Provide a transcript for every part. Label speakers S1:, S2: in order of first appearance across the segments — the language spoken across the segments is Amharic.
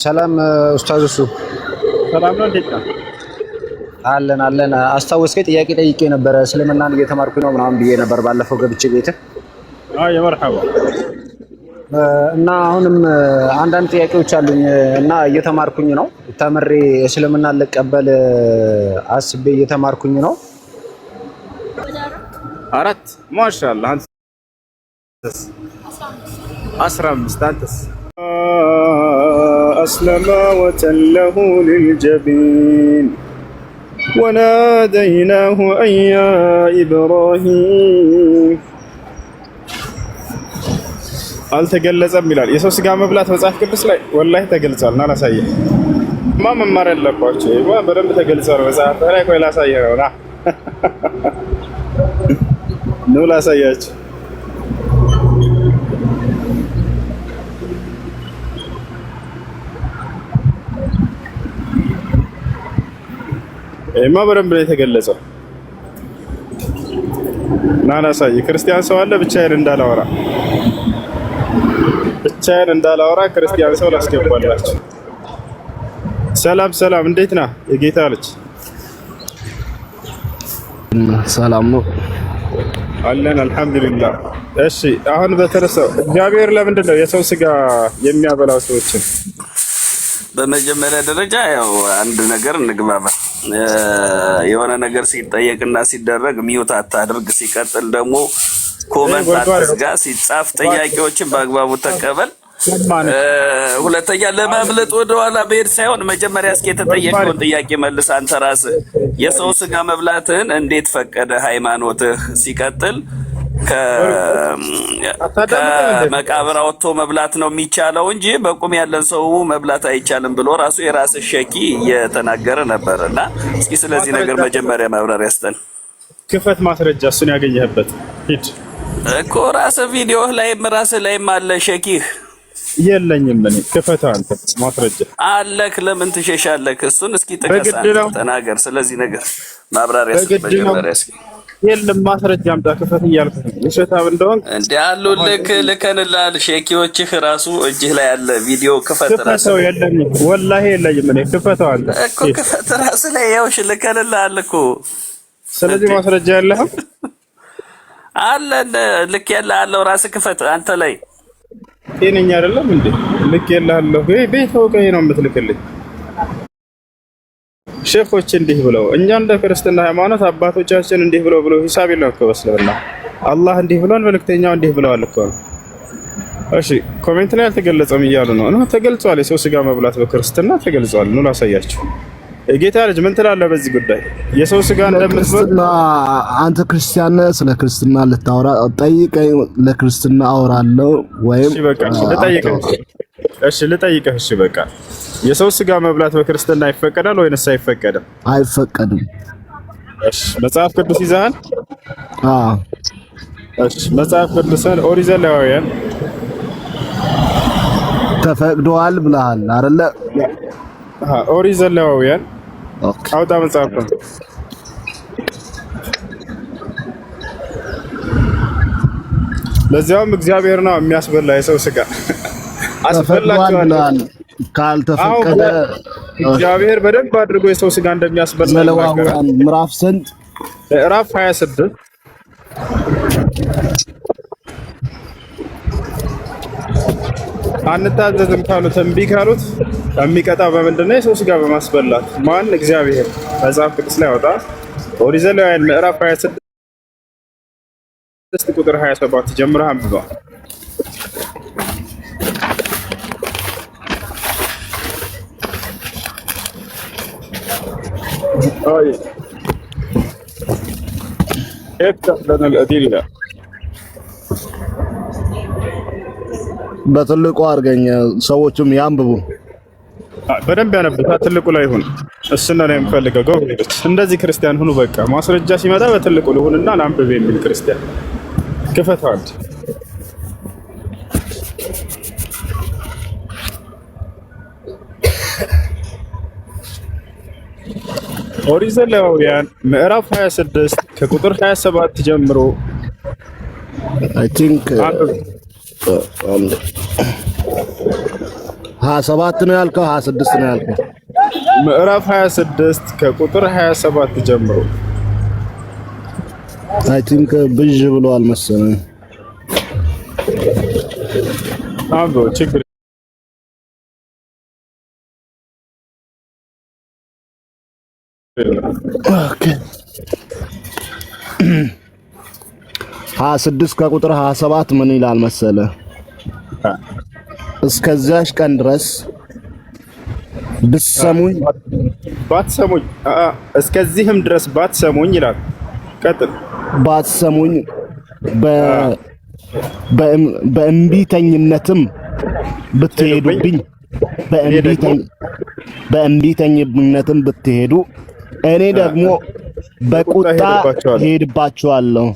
S1: ሰላም ኡስታዝ እሱ
S2: ሰላም ነው። እንዴት ነው?
S1: አለን አስታወስከኝ። ጥያቄ ጠይቄ ነበር እስልምናን እየተማርኩኝ ነው ምናምን ብዬ ነበር ባለፈው ገብቼ ቤት።
S2: የመርሐባ
S1: እና አሁንም አንዳንድ ጥያቄዎች አሉኝ እና እየተማርኩኝ ነው። ተምሬ እስልምናን ልቀበል አስቤ እየተማርኩኝ ነው።
S2: አራት ማሻአላህ። አንተስ? 15 አንተስ? أسلم وتله للجبين وناديناه أن يا إبراهيم አልተገለጸም ይላል። የሰው ስጋ መብላት መጽሐፍ ቅዱስ ላይ ወላሂ ተገልጿል። እና ላሳየህ መማር ያለባቸው በደንብ ተገልጿል መጽሐፍ ላይ። ቆይ ላሳየህ ነው። ነው ላሳያችሁ። በደንብ ነው የተገለጸው። ና ላሳየህ። ክርስቲያን ሰው አለ ብቻዬን እንዳላወራ ክርስቲያን ሰው ላስገባላችሁ። ሰላም እንዴት ነህ? የጌታ ልጅ
S3: ሰላም ነው
S2: አለን አልሐምዱሊላህ። እሺ አሁን በተረሳው እግዚአብሔር ለምንድን ነው የሰው ስጋ የሚያበላው ሰዎችን?
S4: በመጀመሪያ ደረጃ ያው አንድ ነገር እንግባባ። የሆነ ነገር ሲጠየቅና ሲደረግ ሚውት አታድርግ። ሲቀጥል ደግሞ ኮመንት አትዝጋ። ሲጻፍ ጥያቄዎችን በአግባቡ ተቀበል። ሁለተኛ ለማምለጥ ወደኋላ መሄድ ሳይሆን መጀመሪያ እስኪ የተጠየቀውን ጥያቄ መልስ አንተ ራስህ። የሰው ስጋ መብላትህን እንዴት ፈቀደ ሃይማኖትህ? ሲቀጥል ከመቃብር አውጥቶ መብላት ነው የሚቻለው እንጂ በቁም ያለን ሰው መብላት አይቻልም ብሎ ራሱ የራስህ ሸኪ እየተናገረ ነበር። እና እስኪ ስለዚህ ነገር መጀመሪያ ማብራሪያ ስጠን።
S2: ክፈት ማስረጃ፣ እሱን ያገኘህበት ሂድ
S4: እኮ ራስህ ቪዲዮህ ላይም ራስህ ላይም አለ ሸኪህ።
S2: የለኝም እኔ። ክፈት አንተ ማስረጃ አለክ።
S4: ለምን ትሸሻለክ? እሱን እስኪ ጥቀስ፣ ተናገር። ስለዚህ ነገር ማብራሪያ ስጥ መጀመሪያ እስኪ።
S2: የለም ማስረጃ አምጣ። ክፈት እያልኩህ ውሸታም እንደሆንክ
S4: እንዴ አሉ ልከንላል። ሼኪዎችህ ራሱ እጅህ ላይ ያለ ቪዲዮ ክፈት። ራሱ
S2: የለኝም ወላሂ የለኝም እኔ። ክፈተው አንተ
S4: እኮ ክፈት ራሱ ላይ ያውሽ ልከንላል እኮ።
S2: ስለዚህ ማስረጃ ያለህ
S4: አለ ልክ ያለ አለው። ራስህ ክፈት አንተ ላይ።
S2: ጤነኛ አይደለም እንዴ? ልክ ያለህ ቤት ወቀይ ነው የምትልክልኝ። ሼኾች እንዲህ ብለው እኛ እንደ ክርስትና ሃይማኖት አባቶቻችን እንዲህ ብለው ሂሳብ የለም እኮ በስልምና። አላህ እንዲህ ብሏል፣ መልእክተኛው እንዲህ ብለዋል እኮ ነው። እሺ ኮሜንት ላይ አልተገለጸም እያሉ ነው። ተገልጿል። የሰው ስጋ መብላት በክርስትና ተገልጿል። ነው ላሳያችሁ። የጌታ ልጅ ምን ትላለህ በዚህ ጉዳይ? የሰው ስጋ እንደምትበላ
S3: አንተ ክርስቲያን ነህ። ስለ ክርስትና ልታወራ ጠይቀኝ። ለክርስትና አወራለሁ ወይም
S2: በቃ ልጠይቅህ። እሺ በቃ የሰው ስጋ መብላት በክርስትና ይፈቀዳል ወይንስ አይፈቀድም?
S3: አይፈቀድም።
S2: እሺ መጽሐፍ ቅዱስ ይዘሃል?
S3: አዎ።
S2: እሺ መጽሐፍ ቅዱስን ኦሪት ዘሌዋውያን
S3: ተፈቅዷል ብለሃል አይደለ?
S2: ኦሪት ዘሌዋውያን አውጣ መጽሐፍ ነው። ለዚያውም እግዚአብሔር ነው የሚያስበላ የሰው ስጋ አስበላችኋል።
S3: ካልተፈቀደ
S2: እግዚአብሔር በደንብ አድርጎ የሰው ስጋ እንደሚያስበላ
S3: ዘሌዋውያን ምዕራፍ ስንት?
S2: ምዕራፍ 26 አንታዘዝም ካሉት እምቢ ካሉት የሚቀጣ በምንድነው? የሰው ስጋ በማስበላት። ማን? እግዚአብሔር። መጽሐፍ ቅዱስ ላይ አውጣ። ኦሪት ዘሌዋውያን ምዕራፍ 26 ቁጥር 27 ጀምረህ አንብባ።
S3: በትልቁ አድርገኝ፣ ሰዎችም ያንብቡ።
S2: በደንብ ያነብታ። ትልቁ ላይ ይሁን። እሱን ነው የምፈልገው። ጎበዝ እንደዚህ ክርስቲያን ሁኑ። በቃ ማስረጃ ሲመጣ በትልቁ ልሁንና ላንብብ የሚል ክርስቲያን ክፈተው አንተ። ኦሪት ዘሌዋውያን ምዕራፍ 26 ከቁጥር 27 ጀምሮ
S3: አይ ቲንክ 27 ነው ያልከው 26 ነው ያልከው?
S2: ምዕራፍ 26 ከቁጥር 27 ጀምሮ
S3: አይ ቲንክ ብዥ ብሏል መሰለኝ።
S2: አቦ ችግር
S3: ኦኬ 26 ከቁጥር 27 ምን ይላል መሰለ? እስከዚያች ቀን ድረስ ብትሰሙኝ
S2: ባትሰሙኝ፣ እስከዚህም ድረስ ባትሰሙኝ ይላል። ቀጥል።
S3: ባትሰሙኝ በእምቢተኝነትም ብትሄዱብኝ በእምቢተኝነትም ብትሄዱ እኔ ደግሞ በቁጣ ሄድባችኋለሁ፣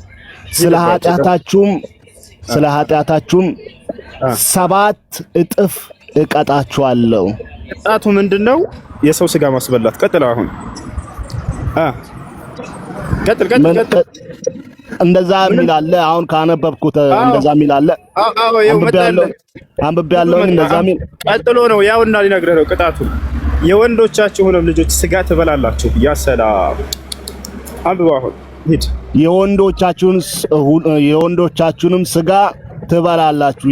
S3: ስለ ኃጢአታችሁም 7 እጥፍ እቀጣችኋለሁ።
S2: ቅጣቱ ምንድነው? የሰው ስጋ ማስበላት። ቀጥል። አሁን ቀጥል።
S3: እንደዛ የሚል አለ። አሁን ካነበብኩት እንደዛ የሚል አለ። አንብቤያለሁ። እንደዛ የሚል
S2: ቀጥሎ ነው ያውና ሊነግርህ ነው ቅጣቱ። የወንዶቻችሁንም ልጆች ስጋ ትበላላችሁ። ያ ሰላም። አንብበው አሁን ሂድ። የወንዶቻችሁንም ስጋ ትበላላችሁ፣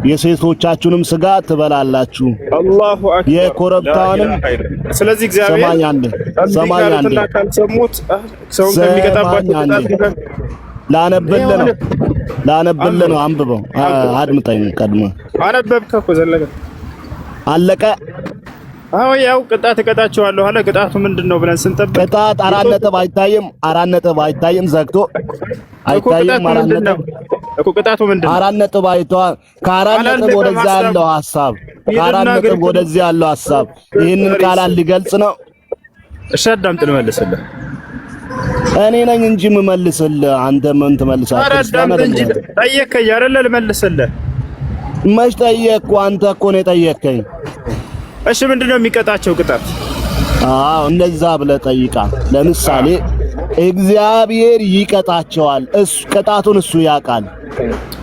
S2: የሴቶቻችሁንም ስጋ ትበላላችሁ። አላሁ አክበር።
S3: የኮረብታውንም
S2: ስለዚህ እግዚአብሔር
S3: ሰማኝ አንዴ
S2: ካልሰሙት ሰው ከሚቀጣባቸው ቅጣት
S3: ላነብልህ ነው። አንብበው፣ አድምጠኝ። ቀድሞ
S2: አነበብከ እኮ ዘለቀ
S3: አለቀ።
S2: አዎ ያው ቅጣት እቀጣቸዋለሁ አለ። ቅጣቱ ምንድነው ብለን ስንጠብቅ
S3: ቅጣት 4 ነጥብ አይታይም፣ ዘግቶ አይታይም። 4 ነጥብ
S2: እኮ ቅጣቱ ምንድነው?
S3: 4 ነጥብ አይተዋል። ከ4 ነጥብ ወደዛ ያለው ሐሳብ ይህንን ቃላት ሊገልጽ ነው።
S2: እሺ አዳምጥ፣ ልመልስልህ።
S3: እኔ ነኝ እንጂ የምመልስልህ፣ አንተ ምን ትመልሳለህ?
S2: አዳምጥ እንጂ ጠየከኝ አይደለ? ልመልስልህ።
S3: መች ጠየቅኩ? አንተ እኮ ነው የጠየከኝ።
S2: እሺ ምንድነው የሚቀጣቸው ቅጣት?
S3: አዎ እንደዛ ብለህ ጠይቃ። ለምሳሌ እግዚአብሔር ይቀጣቸዋል፣ ቅጣቱን እሱ ያውቃል።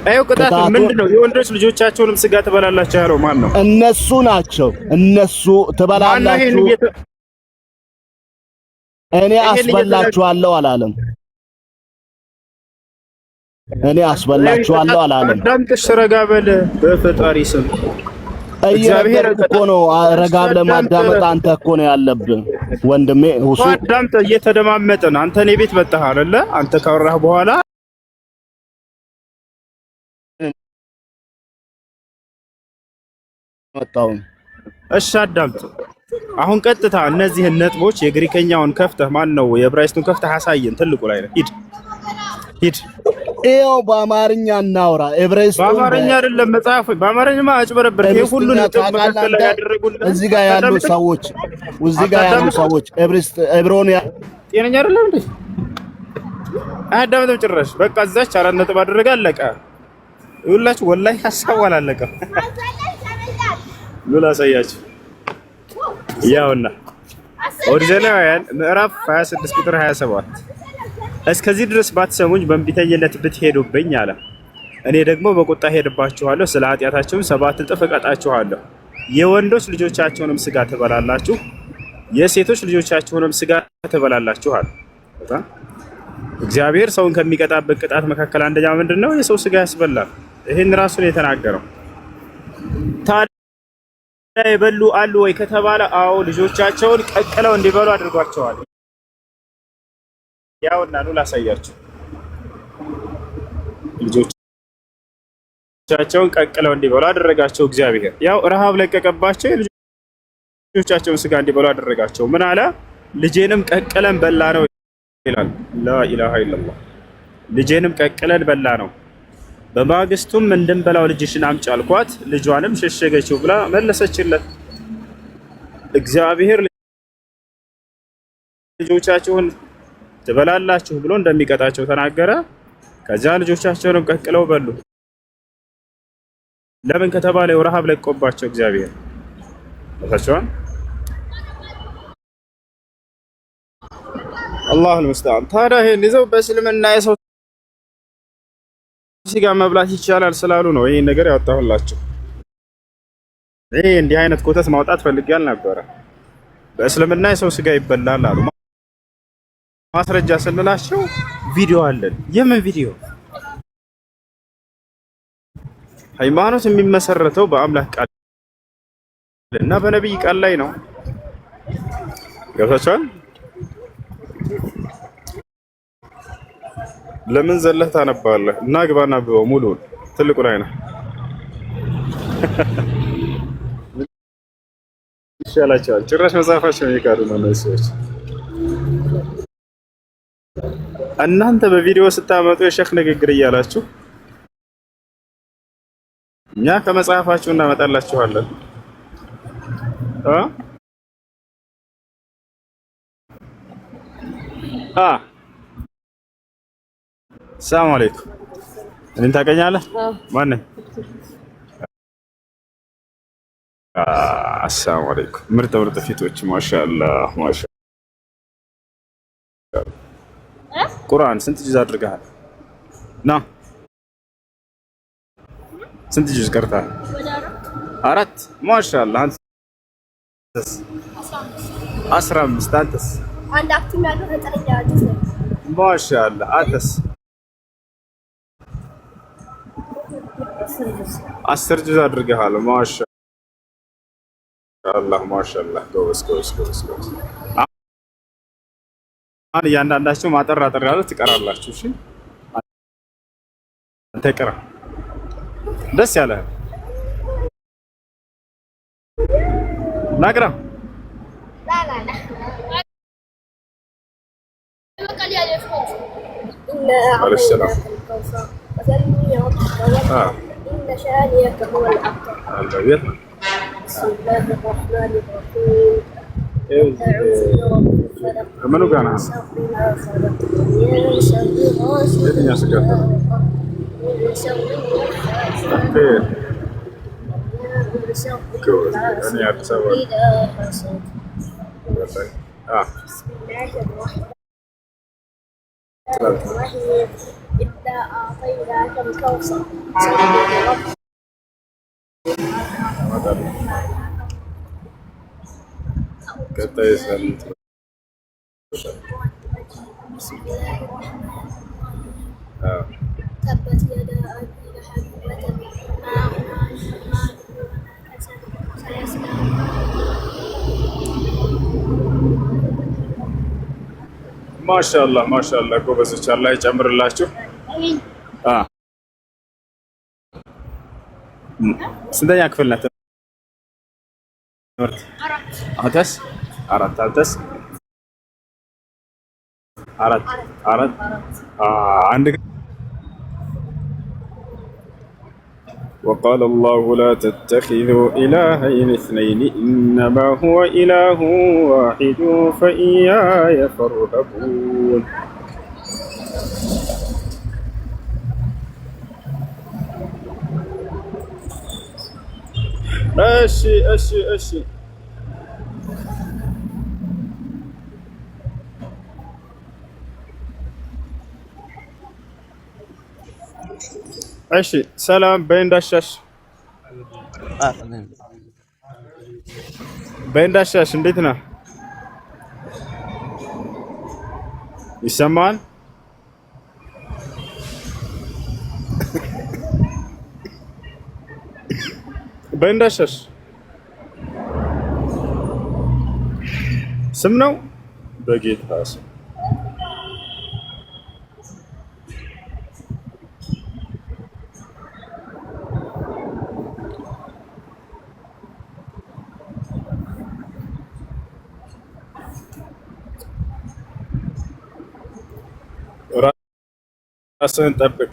S2: አዩ ቅጣቱ ምንድነው? የወንዶች ልጆቻቸውንም ስጋ ትበላላችሁ ያለው ማን ነው?
S3: እነሱ ናቸው። እነሱ ትበላላችሁ፣ እኔ አስበላችኋለሁ አላለም። እኔ አስበላችኋለሁ አላለም።
S2: አዳምጥ፣ ረጋ በል በፈጣሪ ስም።
S3: እግዚአብሔር እኮ ነው ረጋ ብለህ ማዳመጥ። አንተ እኮ ነው ያለብህ ወንድሜ ሁሱ።
S2: አዳምጥ፣ እየተደማመጥን አንተ እኔ ቤት መጣህ አይደለ? አንተ ካወራህ በኋላ
S3: መጣው። እሺ
S2: አዳምጥ። አሁን ቀጥታ እነዚህን ነጥቦች የግሪከኛውን ከፍተህ ማን ነው የዕብራይስጡን ከፍተህ አሳየን። ትልቁ ላይ ነው። ሂድ።
S3: ይኸው በአማርኛ እናውራ። ዕብራይስጡ
S2: በአማርኛ አይደለም መጽሐፍ። በአማርኛማ አጭበረብር። ይሄ ሁሉ ነጥብ መከፈል ላይ ያደረጉልን
S3: እዚህ ጋር ያሉ ሰዎች ዕብሮን
S2: ጤነኛ አይደለም እንዴ? አዳምጠው ጭራሽ። በቃ እዛች 4 ነጥብ አደረገ፣ አለቀ። ይኸውላችሁ ወላሂ ሐሳቡ አላለቀም። ሉላ ሳያችሁ ያውና ኦሪት ዘሌዋውያን ምዕራፍ 26 ቁጥር 27 እስከዚህ ድረስ ባትሰሙኝ በእንቢተኝነት ብትሄዱብኝ አለ፣ እኔ ደግሞ በቁጣ ሄድባችኋለሁ፣ ስለ ኃጢአታቸውም 7 እጥፍ እቀጣችኋለሁ። የወንዶች ልጆቻቸውንም ስጋ ትበላላችሁ፣ የሴቶች ልጆቻቸውንም ስጋ ትበላላችሁ አለ። እግዚአብሔር ሰውን ከሚቀጣበት ቅጣት መካከል አንደኛው ምንድነው? የሰው ስጋ ያስበላል። ይሄን ራሱን የተናገረው። ታዲያ የበሉ አሉ ወይ ከተባለ አዎ፣ ልጆቻቸውን ቀቅለው እንዲበሉ አድርጓቸዋል። ያውና ነው ላሳያችሁ። ልጆቻቸውን ቀቅለው እንዲበሉ አደረጋቸው እግዚአብሔር። ያው ረሃብ ለቀቀባቸው፣ ልጆቻቸውን ስጋ እንዲበሉ አደረጋቸው። ምን አለ? ልጄንም ቀቅለን በላ ነው ይላል። ላኢላሃ ኢላላህ። ልጄንም ቀቅለን በላ ነው። በማግስቱም እንድንበላው ልጅሽን አምጪ አልኳት፣ ልጇንም ሸሸገችው ብላ መለሰችለት። እግዚአብሔር ልጆቻቸውን ትበላላችሁ ብሎ እንደሚቀጣቸው ተናገረ። ከዚያ ልጆቻቸውንም ቀቅለው በሉ። ለምን ከተባለ ረሃብ ለቆባቸው እግዚአብሔር ታቻውን። አላሁ አልሙስተዓን። ታዲያ ይሄን ይዘው በእስልምና የሰው ስጋ መብላት ይቻላል ስላሉ ነው ይሄን ነገር ያወጣሁላችሁ። ይሄ እንዲህ አይነት ኮተት ማውጣት ፈልጌ አልነበረ። በእስልምና የሰው ስጋ ይበላል አሉ። ማስረጃ ስንላቸው ቪዲዮ አለን። የምን ቪዲዮ? ሃይማኖት የሚመሰረተው በአምላክ ቃል እና በነብይ ቃል ላይ ነው። ገብታችኋል? ለምን ዘለህ ታነባለህ? እና ግባና አንብበው ሙሉውን። ትልቁ ላይ ነው ይሻላቸዋል። ጭራሽ መጽሐፋቸውን ይካዱ ነው እነዚህ ሰዎች። እናንተ በቪዲዮ ስታመጡ የሼክ ንግግር እያላችሁ እኛ ከመጽሐፋችሁ እናመጣላችኋለን። ሰላም አለይኩም። እኔን ታውቀኛለህ? ማን ነኝ? አሰላሙ አለይኩም። ምርጥ ምርጥ ፊቶች ማሻአላህ ማሻአላህ። ቁርአን ስንት ጁዝ አድርገሃል? ና ስንት ጁዝ ቀርተሃል? 4 ማሻአላህ። አንተስ? 15 አንተስ?
S5: አንድ አክቲቭ ያለው ዘጠነኛ ጁዝ ነው።
S2: ማሻአላህ አንተስ? 10 ጁዝ አድርገሃል። ማሻአላህ ማሻአላህ። ጎበዝ ጎበዝ ጎበዝ ጎበዝ። አሁን እያንዳንዳችሁ ማጠር አጠር ያለ ትቀራላችሁ። እሺ አንተ ቅራ፣ ደስ ያለህ ናቅራ። ምኑ ጋር ነው? የትኛው ስጋት ነው? እኔ አዲስ አበባ ቀጣይ ሳምንት
S5: تبت يدا أبي لهب وتب ما أغنى عنه ماله وما كسب سيصلى
S2: ማሻአላህ ማሻአላህ። ጎበዞች አላህ ይጨምርላችሁ። ስንተኛ ክፍል ነህ? ትምህርት አንተስ? 4 አንተስ? 4 አንድ وقال الله لا تتخذوا إلهين اثنين إنما هو إله واحد فإياي فارهبون. أشي እሺ ሰላም በእንዳሻሽ በእንዳሻሽ እንዴት ነህ? ይሰማል? በእንዳሻሽ ስም ነው? በጌታ ስም ራስህን ጠብቅ።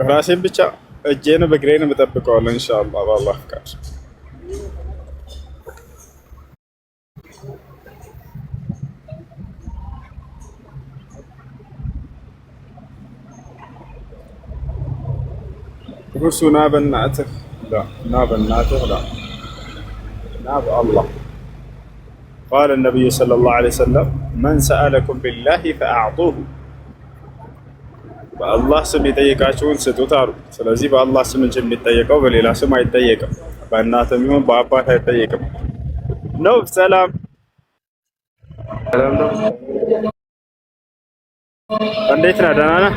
S2: ራሴን ብቻ እጄን በእግሬን እጠብቀዋለሁ ኢንሻአላህ በአላህ ፍቃድ። ሁሱ ና በእናትህ ላ ና በእናትህ ላ ና በአላህ قال النبي صلى الله عليه وسلم من سألكم بالله فأعطوه በአላህ ስም የጠየቃችሁን ስጡት አሉ። ስለዚህ በአላህ ስም እንጂ የሚጠየቀው በሌላ ስም አይጠየቅም። በእናትም ይሁን በአባት አይጠየቅም ነው። ሰላም እንዴት ነህ? ደህና ነህ?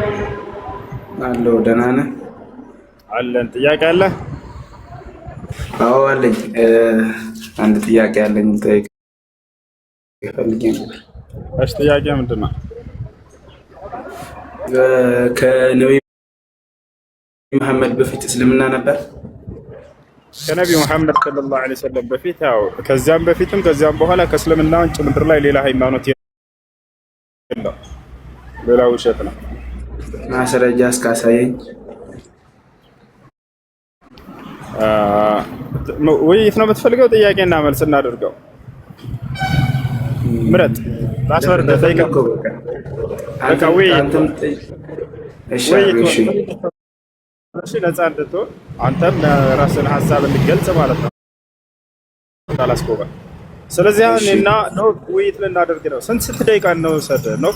S6: አለሁ። ደህና ነህ?
S2: አለን። ጥያቄ አለ?
S6: አዎ አለኝ። አንድ ጥያቄ አለኝ ልጠይቅ ፈልጌ ነበር።
S2: እሺ ጥያቄ ምንድን ነው?
S6: ከነቢዩ መሐመድ በፊት እስልምና ነበር?
S2: ከነቢዩ መሐመድ ሰለላሁ ዐለይሂ ወሰለም በፊት ያው ከዚያም በፊትም ከዚያም በኋላ ከእስልምና ውጭ ምድር ላይ ሌላ ሃይማኖት የለም። ሌላ ውሸት ነው።
S6: ማስረጃ እስካሳየኝ።
S2: ውይይት ነው የምትፈልገው? ጥያቄና መልስ እናደርገው። ምረጥ። ፓስወርድ ተጠይቀው። በቃ ውይይት። እሺ ነፃ እንድትሆን አንተም ራስን ሀሳብ እንድገልጽ ማለት ነው። ታላስቆባ። ስለዚህ አሁን እና ነው ውይይት ልናደርግ ነው። ስንት ደቂቃ ነው ሰደ ነው?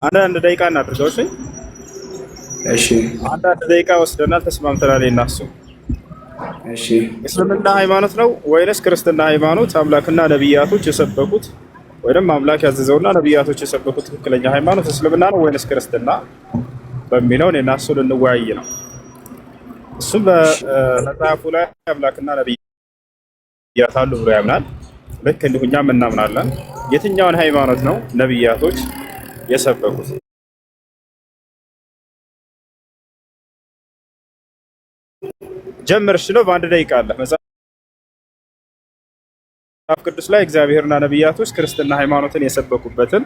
S2: አንድ ደቂቃ እናድርገው። እሺ
S6: እሺ፣
S2: አንድ ደቂቃ ወስደናል፣ ተስማምተናል። እናሱ
S6: እሺ፣
S2: እስልምና ሃይማኖት ነው ወይስ ክርስትና ሃይማኖት? አምላክና ነብያቶች የሰበኩት ወይንም አምላክ ያዘዘውና ነብያቶች የሰበኩት ትክክለኛ ሃይማኖት እስልምና ነው ወይስ ክርስትና በሚለው እናሱ ልንወያይ ነው። እሱም በመጽሐፉ ላይ አምላክና ነብያት አሉ ብሎ ያምናል። ልክ እንዲሁ እኛም እናምናለን። የትኛውን ሃይማኖት ነው ነብያቶች የሰበኩት? ጀምርሽ ነው። በአንድ ደቂቃ አለ። መጽሐፍ ቅዱስ ላይ እግዚአብሔርና ነብያቶች ክርስትና ሃይማኖትን የሰበኩበትን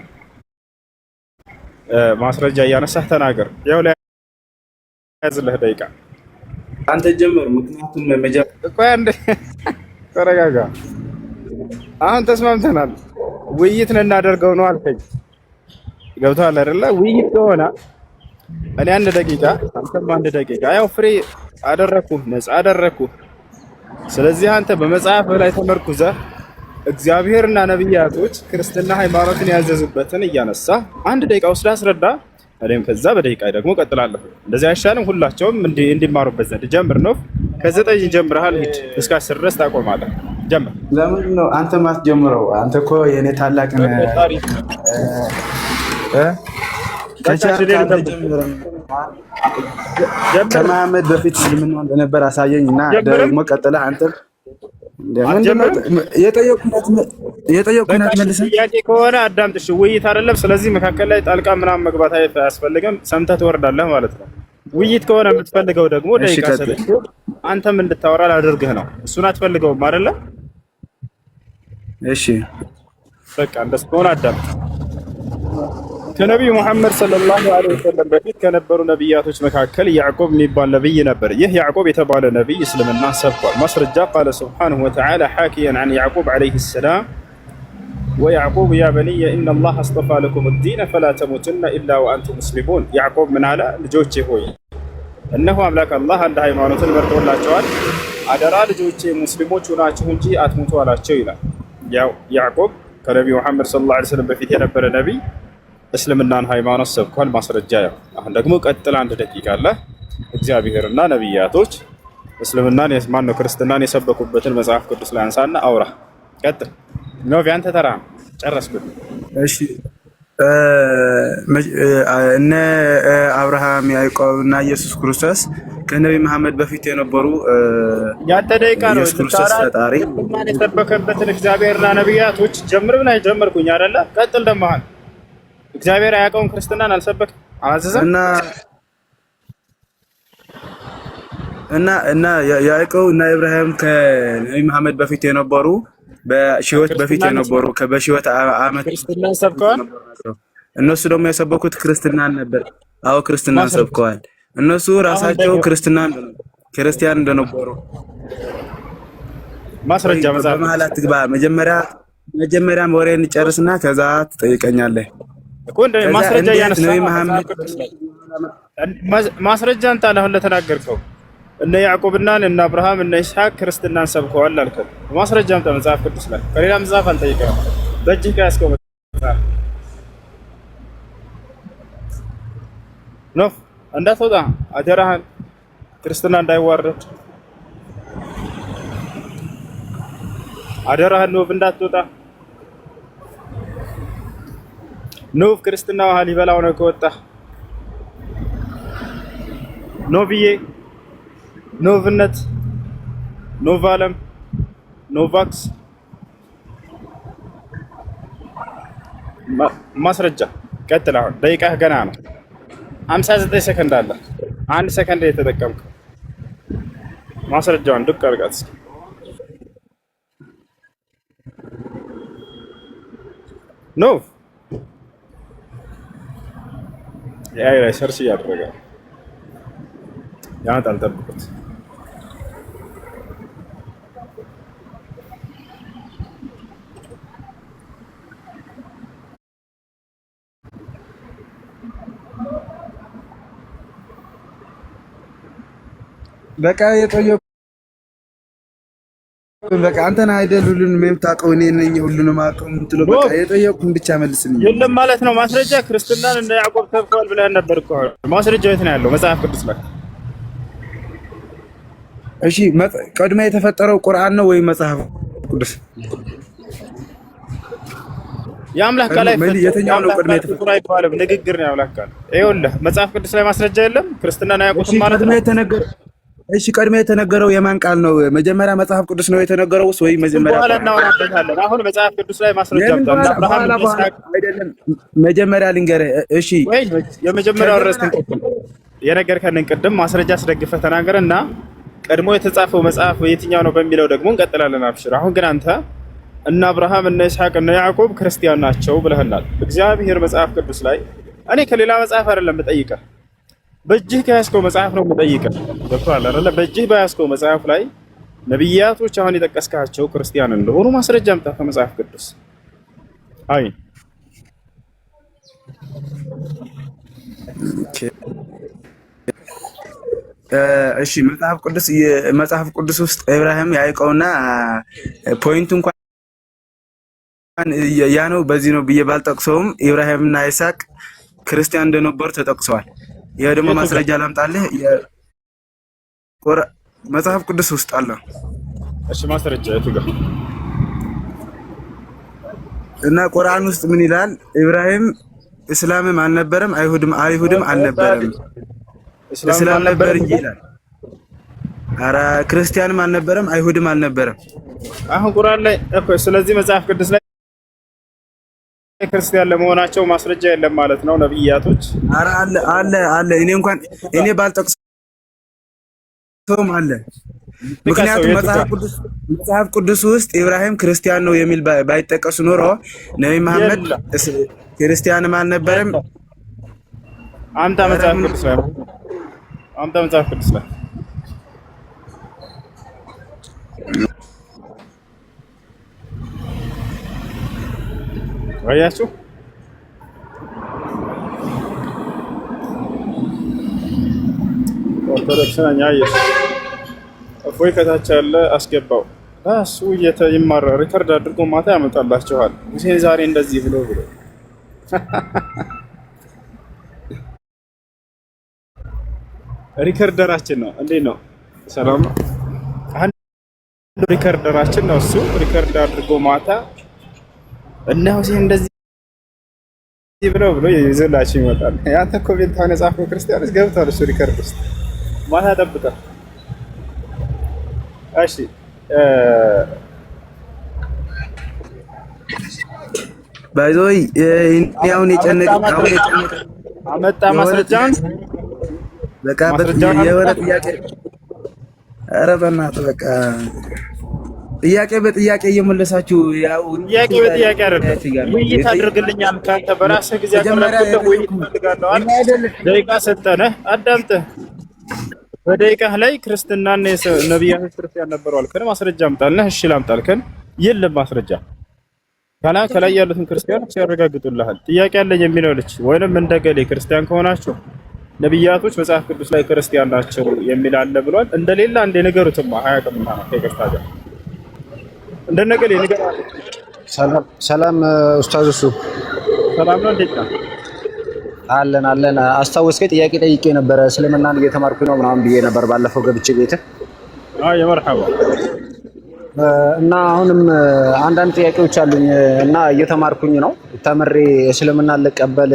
S2: ማስረጃ እያነሳህ ተናገር። ያው ላይ ያዝልህ ደቂቃ
S6: አንተ ጀምር። ምክንያቱም
S2: ቆይ አንዴ ተረጋጋ። አሁን ተስማምተናል። ውይይት ልናደርገው ነው አልከኝ። ገብቶሃል አይደለ? ውይይት ከሆነ እኔ አንድ ደቂቃ አንተም አንድ ደቂቃ ያው ፍሬ አደረኩህ፣ ነፃ አደረኩህ። ስለዚህ አንተ በመጽሐፍ ላይ ተመርኩዘህ እግዚአብሔርና ነብያቶች ክርስትና ሃይማኖትን ያዘዙበትን እያነሳ አንድ ደቂቃ ወስዳ አስረዳ። እኔም ከዛ በደቂቃ ደግሞ ቀጥላለሁ። እንደዚህ አይሻልም? ሁላቸውም እንዲማሩበት ዘንድ ጀምር ነው። ከ9 ጀምረሃል፣ ሂድ እስከ 10 ድረስ ታቆማለህ። ጀምር።
S6: ለምንድን ነው አንተ ማትጀምረው? አንተ እኮ የኔ ታላቅ ነህ። ከመሐመድ በፊት እስልምና እንደነበር አሳየኝ እና ደግሞ ቀጥለህ አንተ የጠየቁነት መልሰህ
S2: ጥያቄ ከሆነ አዳምጥሽ። ውይይት አይደለም። ስለዚህ መካከል ላይ ጣልቃ ምናምን መግባት አያስፈልግም። ሰምተህ ትወርዳለህ ማለት ነው። ውይይት ከሆነ የምትፈልገው ደግሞ ደቂቃ ሰጥቼ አንተም እንድታወራ ላድርግህ ነው። እሱን አትፈልገውም አይደለ?
S6: እሺ
S2: በቃ እንደሱ ከሆነ አዳምጥ። ከነቢዩ ሙሐመድ ሰለላሁ ዐለይሂ ወሰለም በፊት ከነበሩ ነቢያቶች መካከል ያዕቆብ የሚባል ነቢይ ነበር። ይህ ያዕቆብ የተባለ ነቢይ እስልምና ሰብኳል። ማስረጃ ቃለ ሱብሓነሁ ወተዓላ ሓኪየን ዐን ያዕቆብ ዐለይሂ ሰላም ወያዕቆብ ያ በኒየ ኢነላህ አስጠፋ ለኩም ዲነ ፈላ ተሙቱነ ኢላ ወአንቱም ሙስሊሙን። ያዕቆብ ምን አለ? ልጆቼ ሆይ እነሆ አምላክ አላህ አንድ ሃይማኖትን መርጦላቸዋል፣ አደራ ልጆቼ ሙስሊሞች ሆናችሁ እንጂ አትሙቱ አላቸው ይላል። ያው ያዕቆብ ከነቢዩ ሙሐመድ ሰለላሁ ዐለይሂ ወሰለም በፊት የነበረ ነቢይ እስልምናን ሃይማኖት ሰብኳል። ማስረጃ ያው አሁን ደግሞ ቀጥል። አንድ ደቂቃ አለ። እግዚአብሔርና ነብያቶች እስልምናን ማን ነው ክርስትናን የሰበኩበትን መጽሐፍ ቅዱስ ላይ አንሳና አውራ። ቀጥል ነው። ቢያንተ ተራ ጨረስኩት።
S6: እሺ እነ አብርሃም ያዕቆብ እና ኢየሱስ ክርስቶስ ከነቢ መሐመድ በፊት የነበሩ
S2: ያንተ ደቂቃ ነው።
S6: ኢየሱስ ክርስቶስ ፈጣሪ
S2: የሰበከበትን እግዚአብሔርና ነብያቶች ጀምር ብላ ጀመርኩኝ አይደለ? ቀጥል ደግሞ አሁን እግዚአብሔር አያውቀውም ክርስትናን አልሰበክም አላዘዘም እና ያዕቆብ እና ኢብራሂም ከነቢ መሐመድ በፊት የነበሩ በሺዎች በፊት የነበሩ በሺዎች ዓመት ክርስትናን ሰብከዋል።
S6: እነሱ ደግሞ የሰበኩት ክርስትናን ነበር። አዎ ክርስትናን ሰብከዋል። እነሱ ራሳቸው ክርስቲያን እንደነበሩ
S2: ማስረጃ መጽሐፍ
S6: በመሀል አትግባ። መጀመሪያ ወሬ እንጨርስና ከዛ ትጠይቀኛለህ
S2: እኮ። እንደ ማስረጃ ያነሳ ማስረጃ አንተ አሁን ለተናገርከው እነ ያዕቆብና እነ አብርሃም እነ ይስሐቅ ክርስትናን ሰብከዋል አልከው። ማስረጃ አምጣ መጽሐፍ ቅዱስ ላይ። ከሌላ መጽሐፍ አልጠይቀህም። በእጅህ ከያዝከው መጽሐፍ ነው እንዳትወጣ አደራህን። ክርስትና እንዳይዋረድ አደራህን ኖፍ እንዳትወጣ። ኖፍ ክርስትና ውሃ ሊበላው ነው ከወጣ። ኖብዬ፣ ኖቭነት፣ ኖቫለም፣ ኖቫክስ ማስረጃ ቀጥል። አሁን ደቂቃህ ገና ነው። 59 ሰከንድ አለ። 1 ሰከንድ የተጠቀምከው ማስረጃውን ዱቅ አድርጋት እስኪ። ኖ ያይ ላይ ሰርች እያደረገ ያመጣል። ጠብቁት።
S6: በቃ የጠየቁ በቃ አንተን አይደል ሁሉንም የምታውቀው እኔ ነኝ ሁሉንም አውቀው የምትለው በቃ የጠየቁን ብቻ መልስልኝ።
S2: የለም ማለት ነው ማስረጃ። ክርስትናን እንደ ያዕቆብ ተብከዋል ብለህ ነበር እኮ። ማስረጃው የት ነው ያለው? መጽሐፍ ቅዱስ ላይ።
S6: እሺ ቀድሞ የተፈጠረው ቁርአን ነው ወይ መጽሐፍ ቅዱስ?
S2: የአምላክ ቃል
S6: የትኛው ነው ቀድሞ የተፈጠረው?
S2: አይባልም፣ ንግግር ነው የአምላክ ቃል። ይኸውልህ መጽሐፍ ቅዱስ ላይ ማስረጃ የለም። ክርስትናን አያውቁትም ማለት ነው።
S6: እሺ ቀድሞ የተነገረው የማን ቃል ነው? መጀመሪያ መጽሐፍ ቅዱስ ነው የተነገረው ወይ መጀመሪያ?
S2: በኋላ እናወራበታለን። አሁን መጽሐፍ ቅዱስ ላይ ማስረጃ አምጣ። አብርሃም
S6: አይደለም መጀመሪያ ልንገርህ። እሺ
S2: ወይ የመጀመሪያው ረስተን የነገርከንን ቅድም ማስረጃ አስደግፈህ ተናገርና ቀድሞ የተጻፈው መጽሐፍ የትኛው ነው በሚለው ደግሞ እንቀጥላለን። አብሽር። አሁን ግን አንተ እነ አብርሃም እነ ይስሐቅ እነ ያዕቆብ ክርስቲያን ናቸው ብለህናል። እግዚአብሔር መጽሐፍ ቅዱስ ላይ እኔ ከሌላ መጽሐፍ አይደለም የምጠይቀህ፣ በእጅህ ከያዝከው መጽሐፍ ነው የምጠይቀህ። ገብቶሃል አይደለ? በእጅህ በያዝከው መጽሐፍ ላይ ነብያቶች አሁን የጠቀስካቸው ክርስቲያን እንደሆኑ ማስረጃ አምጣ ከመጽሐፍ ቅዱስ። አይ
S6: እሺ መጽሐፍ ቅዱስ ውስጥ ኢብራሂም ያዕቆብና ፖይንቱ እንኳን ያ ነው በዚህ ነው ብዬ ባልጠቅሰውም ኢብራሂምና ይስሐቅ ክርስቲያን እንደነበሩ ተጠቅሰዋል። ይሄ ደግሞ ማስረጃ ላምጣልህ። መጽሐፍ ቅዱስ ውስጥ አለ።
S2: እሺ ማስረጃ የቱ ጋር?
S6: እና ቁርአን ውስጥ ምን ይላል? ኢብራሂም እስላምም አልነበረም አይሁድም አልነበረም፣ እስላም ነበር እንጂ ይላል። ኧረ ክርስቲያንም አልነበረም አይሁድም አልነበረም።
S2: አሁን ቁርአን ላይ እኮ ስለዚህ መጽሐፍ ቅዱስ ላይ ክርስቲያን ለመሆናቸው ማስረጃ የለም ማለት ነው ነብያቶች?
S6: ኧረ አለ እኔ ባልጠቅሰውም አለ። ምክንያቱም መጽሐፍ ቅዱስ ውስጥ ኢብራሂም ክርስቲያን ነው የሚል ባይጠቀሱ ኖሮ ነብይ መሐመድ ክርስቲያንም አልነበረም።
S2: አምጣ መጽሐፍ ቅዱስ ላይ አያችሁ። ኦርቶዶክስ ነኝ አየሽ። እፎይ ከታች ያለ አስገባው እሱ ይማራ ሪከርድ አድርጎ ማታ ያመጣላችኋል። ሁሴን ዛሬ እንደዚህ ብሎ ሪከርደራችን ነው። እንዴት ነው? ሰላም ነው። አንድ ሪከርደራችን ነው። እሱ ሪከርድ አድርጎ ማታ እና ሁሴን እንደዚህ ብሎ ይዘላችሁ ይመጣል። ያንተ ኮሜንት አሁን የጻፈው ክርስቲያኖች ገብቷል። እሱ ሪከርድ ውስጥ ማታ ጠብቀህ። እሺ
S6: ባይዞይ አሁን የጨነቀ
S2: አመጣ ማስረጃን
S6: በቃ የሆነ ጥያቄ። ኧረ በእናትህ በቃ ጥያቄ በጥያቄ እየመለሳችሁ ያው
S2: ጥያቄ በጥያቄ አይደለም። ውይይት አድርግልኛል ካንተ በራስህ ጊዜ አቀረብኩልህ። ውይይት ፈልጋለሁ አይደል? ደቂቃ ሰጠነህ አዳምጠህ። በደቂቃህ ላይ ክርስትናና ነብያቶች ክርስቲያን ነበሩ አልከን። ማስረጃ አምጣልህ። እሺ ላምጣልከን። የለም ማስረጃ ከላይ ያሉትን ክርስቲያኖች ያረጋግጡልሃል። ጥያቄ አለኝ የሚለው ልጅ ወይንም እንደገሌ ክርስቲያን ከሆናችሁ ነብያቶች መጽሐፍ ቅዱስ ላይ ክርስቲያን ናቸው የሚል አለ ብሏል። እንደሌላ እንደ ነገሩትማ አያውቅምና ነው ከይቅርታ ጋር እንደነገሌ ነገር አለ።
S1: ሰላም ኡስታዝ እሱ
S2: ሰላም ነው። እንዴት ነው?
S1: አለን። አስታወስከኝ? ጥያቄ ጠይቄ ነበረ እስልምናን እየተማርኩኝ ነው ምናምን ብዬ ነበር ባለፈው ገብቼ ቤት።
S2: የመርሐባ
S1: እና አሁንም አንዳንድ ጥያቄዎች አሉኝ እና እየተማርኩኝ ነው። ተምሬ እስልምና ልቀበል